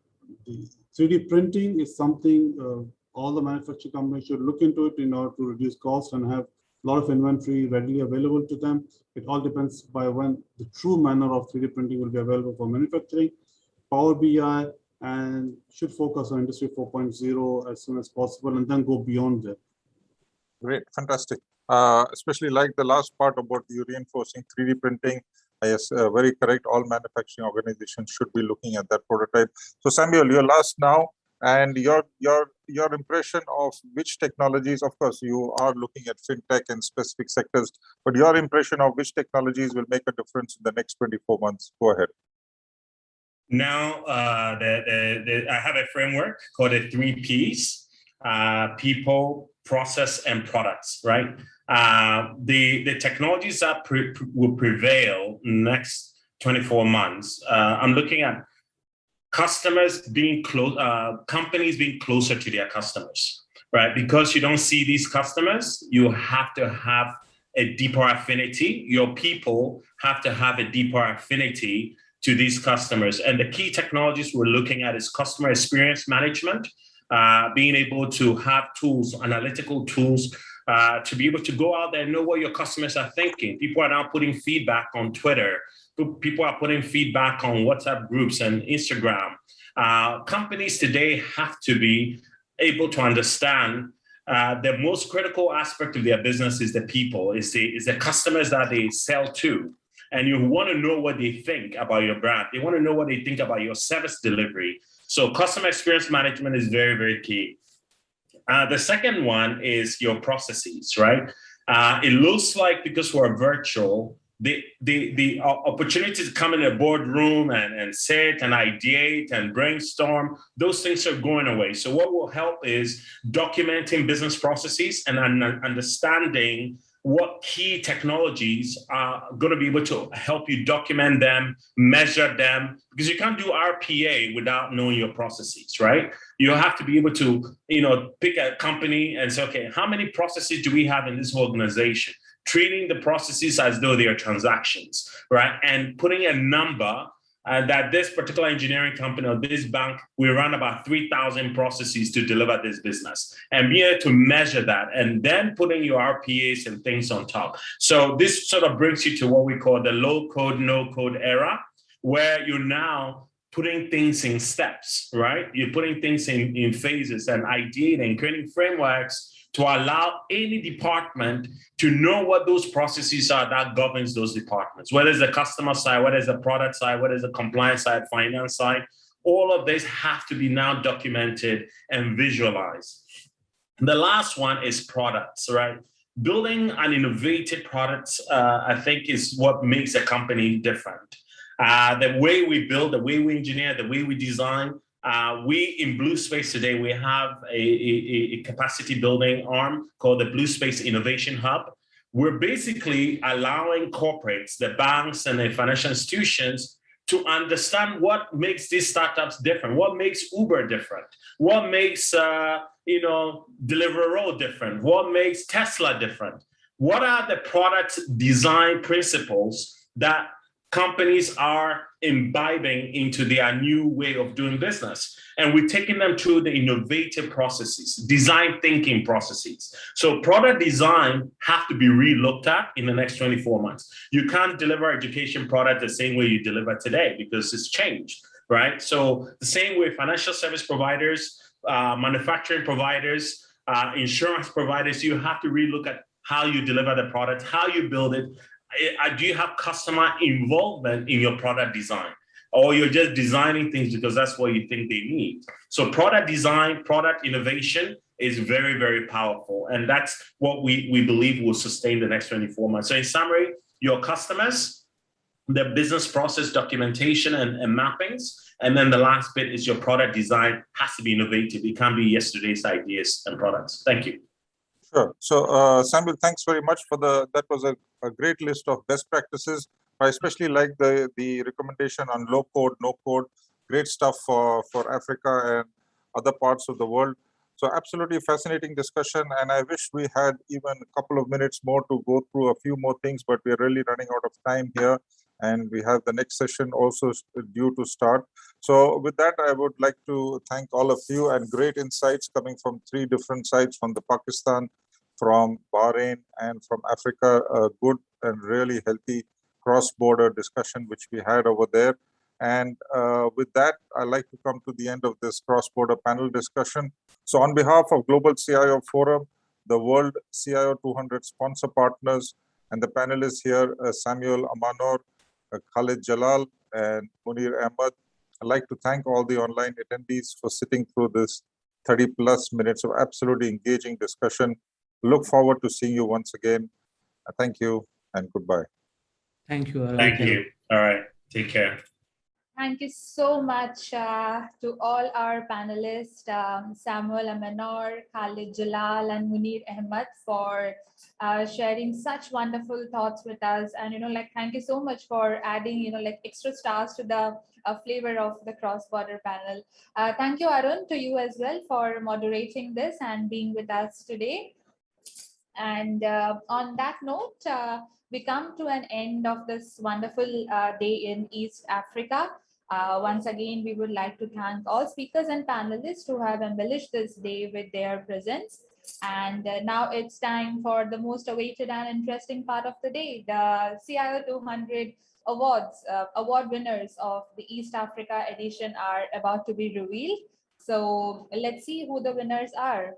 3D printing is something all the manufacturing companies should look into it in order to reduce costs and have a lot of inventory readily available to them. It all depends by when the true manner of 3D printing will be available for manufacturing. Power BI and should focus on Industry 4.0 as soon as possible and then go beyond that. Great, fantastic. Especially like the last part about you reinforcing 3D printing. Yes, very correct. All manufacturing organizations should be looking at that prototype. So Samuel, you're last now, and your impression of which technologies, of course, you are looking at fintech and specific sectors, but your impression of which technologies will make a difference in the next 24 months. Go ahead. Now, I have a framework called the 3 Ps, people, process, and products, right? The technologies that will prevail next 24 months, I'm looking at customers being close, companies being closer to their customers, right? Because you don't see these customers, you have to have a deeper affinity. Your people have to have a deeper affinity to these customers. And the key technologies we're looking at is customer experience management, being able to have tools, analytical tools, to be able to go out there and know what your customers are thinking. People are now putting feedback on Twitter. People are putting feedback on WhatsApp groups and Instagram. Companies today have to be able to understand the most critical aspect of their business is the people, is the customers that they sell to. And you want to know what they think about your brand. They want to know what they think about your service delivery. So customer experience management is very, very key. The second one is your processes, right? It looks like because we're virtual, the opportunity to come in a boardroom and sit and ideate and brainstorm, those things are going away. So what will help is documenting business processes and understanding what key technologies are going to be able to help you document them, measure them, because you can't do RPA without knowing your processes, right? You have to be able to, pick a company and say, okay, how many processes do we have in this organization? Treating the processes as though they are transactions, right? And putting a number that this particular engineering company or this bank, we run about 3,000 processes to deliver this business, and be able to measure that, and then putting your RPAs and things on top. So this sort of brings you to what we call the low code, no code era, where you're now putting things in steps, right? You're putting things in phases and ideating, creating frameworks to allow any department to know what those processes are that governs those departments, whether it's the customer side, whether it's the product side, whether it's the compliance side, finance side. All of this have to be now documented and visualized. The last one is products, right? Building an innovative product, I think, is what makes a company different. The way we build, the way we engineer, the way we design. We in Blue Space today, we have a capacity building arm called the Blue Space Innovation Hub. We're basically allowing corporates, the banks and the financial institutions to understand what makes these startups different, what makes Uber different, what makes Deliveroo different, what makes Tesla different. What are the product design principles that companies are imbibing into their new way of doing business? And we're taking them through the innovative processes, design thinking processes. So product design have to be re-looked at in the next 24 months. You can't deliver education product the same way you deliver today because it's changed, right? So the same way financial service providers, manufacturing providers, insurance providers, you have to re-look at how you deliver the product, how you build it. Do you have customer involvement in your product design? Or you're just designing things because that's what you think they need? So product design, product innovation is very, very powerful. And that's what we believe will sustain the next 24 months. So in summary, your customers, the business process documentation and mappings. And then the last bit is your product design has to be innovative. It can't be yesterday's ideas and products. Thank you. Sure. So Samuel, thanks very much for that was a great list of best practices. I especially like the recommendation on low code, no code. Great stuff for Africa and other parts of the world. So absolutely fascinating discussion. And I wish we had even a couple of minutes more to go through a few more things, but we're really running out of time here. And we have the next session also due to start. So with that, I would like to thank all of you, and great insights coming from 3 different sides, from the Pakistan, from Bahrain, and from Africa. A good and really healthy cross-border discussion which we had over there. And with that, I'd like to come to the end of this cross-border panel discussion. So on behalf of Global CIO Forum, the World CIO 200 sponsor partners, and the panelists here, Samuel Amanor, Khalid Jalal, and Munir Ahmed, I'd like to thank all the online attendees for sitting through this 30 plus minutes of absolutely engaging discussion. Look forward to seeing you once again. Thank you and goodbye. Thank you. Thank you. All right. Take care. Thank you so much to all our panelists, Samuel Amanor, Khalid Jalal, and Munir Ahmed, for sharing such wonderful thoughts with us. And, thank you so much for adding, extra stars to the flavor of the cross-border panel. Thank you, Arun, to you as well for moderating this and being with us today. And on that note, we come to an end of this wonderful day in East Africa. Once again, we would like to thank all speakers and panelists who have embellished this day with their presence. And now it's time for the most awaited and interesting part of the day. The CIO 200 awards, award winners of the East Africa edition are about to be revealed. So let's see who the winners are.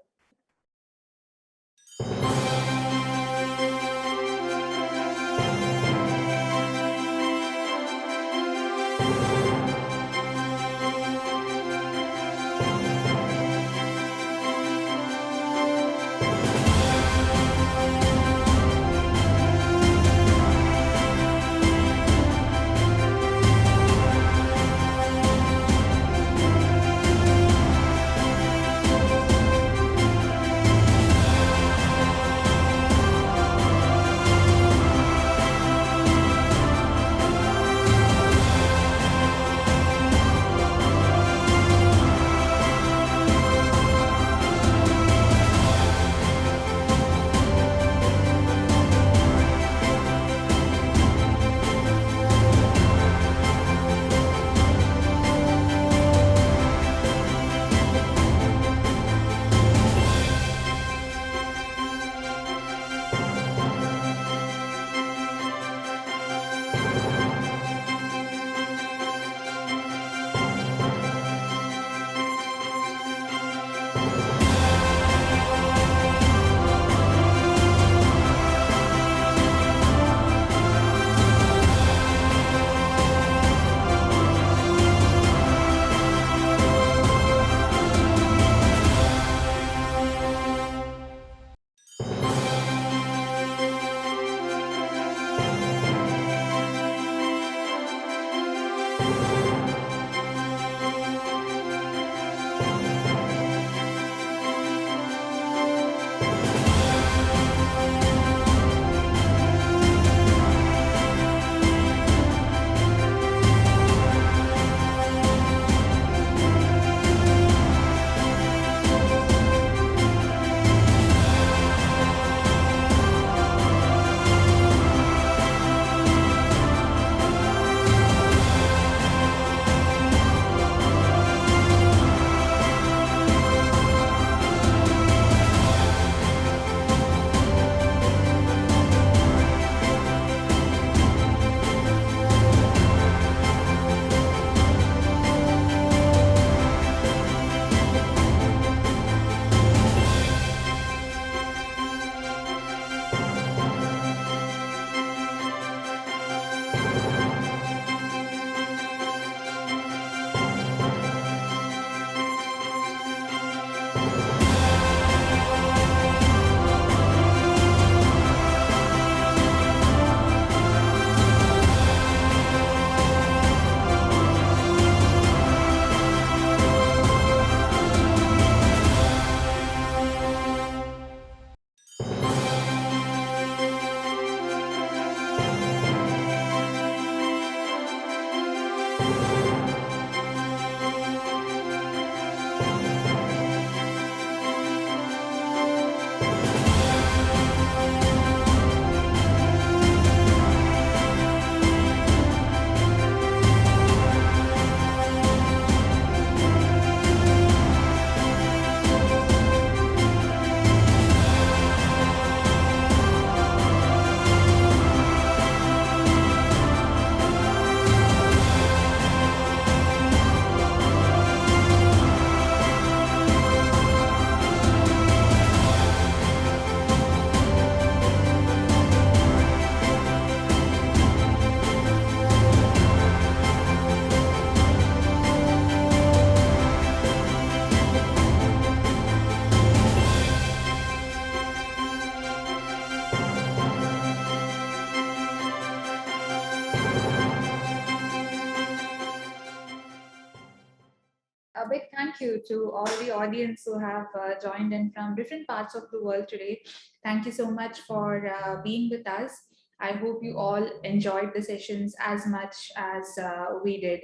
thank you to all the audience who have joined in from different parts of the world today. Thank you so much for being with us. I hope you all enjoyed the sessions as much as we did.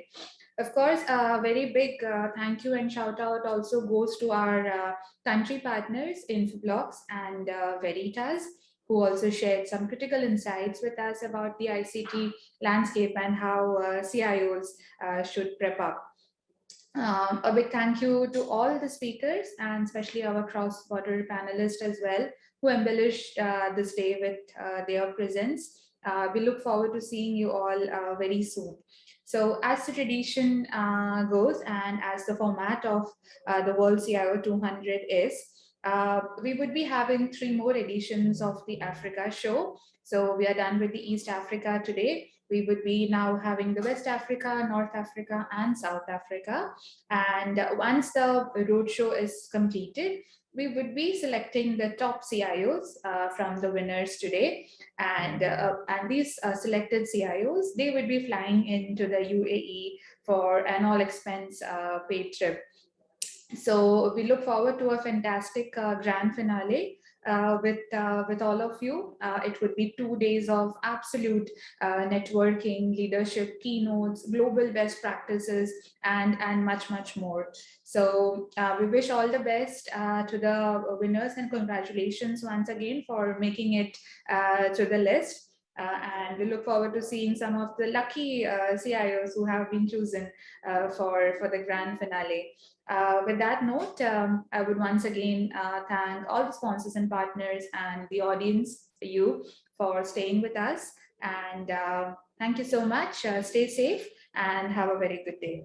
Of course, a very big thank you and shout out also goes to our country partners, Infoblox and Veritas, who also shared some critical insights with us about the ICT landscape and how CIOs should prep up. A big thank you to all the speakers and especially our cross-border panelists as well, who embellished this day with their presence. We look forward to seeing you all very soon. So as the tradition goes and as the format of the World CIO 200 is, we would be having 3 more editions of the Africa show. So we are done with the East Africa today. We would be now having the West Africa, North Africa, and South Africa. And once the roadshow is completed, we would be selecting the top CIOs from the winners today. And these selected CIOs, they would be flying into the UAE for an all expense paid trip. So we look forward to a fantastic grand finale with all of you. It would be 2 days of absolute networking, leadership, keynotes, global best practices, and much, much more. So we wish all the best to the winners and congratulations once again for making it to the list. And we look forward to seeing some of the lucky CIOs who have been chosen for the grand finale. With that note, I would once again thank all the sponsors and partners and the audience, you, for staying with us. And thank you so much. Stay safe and have a very good day.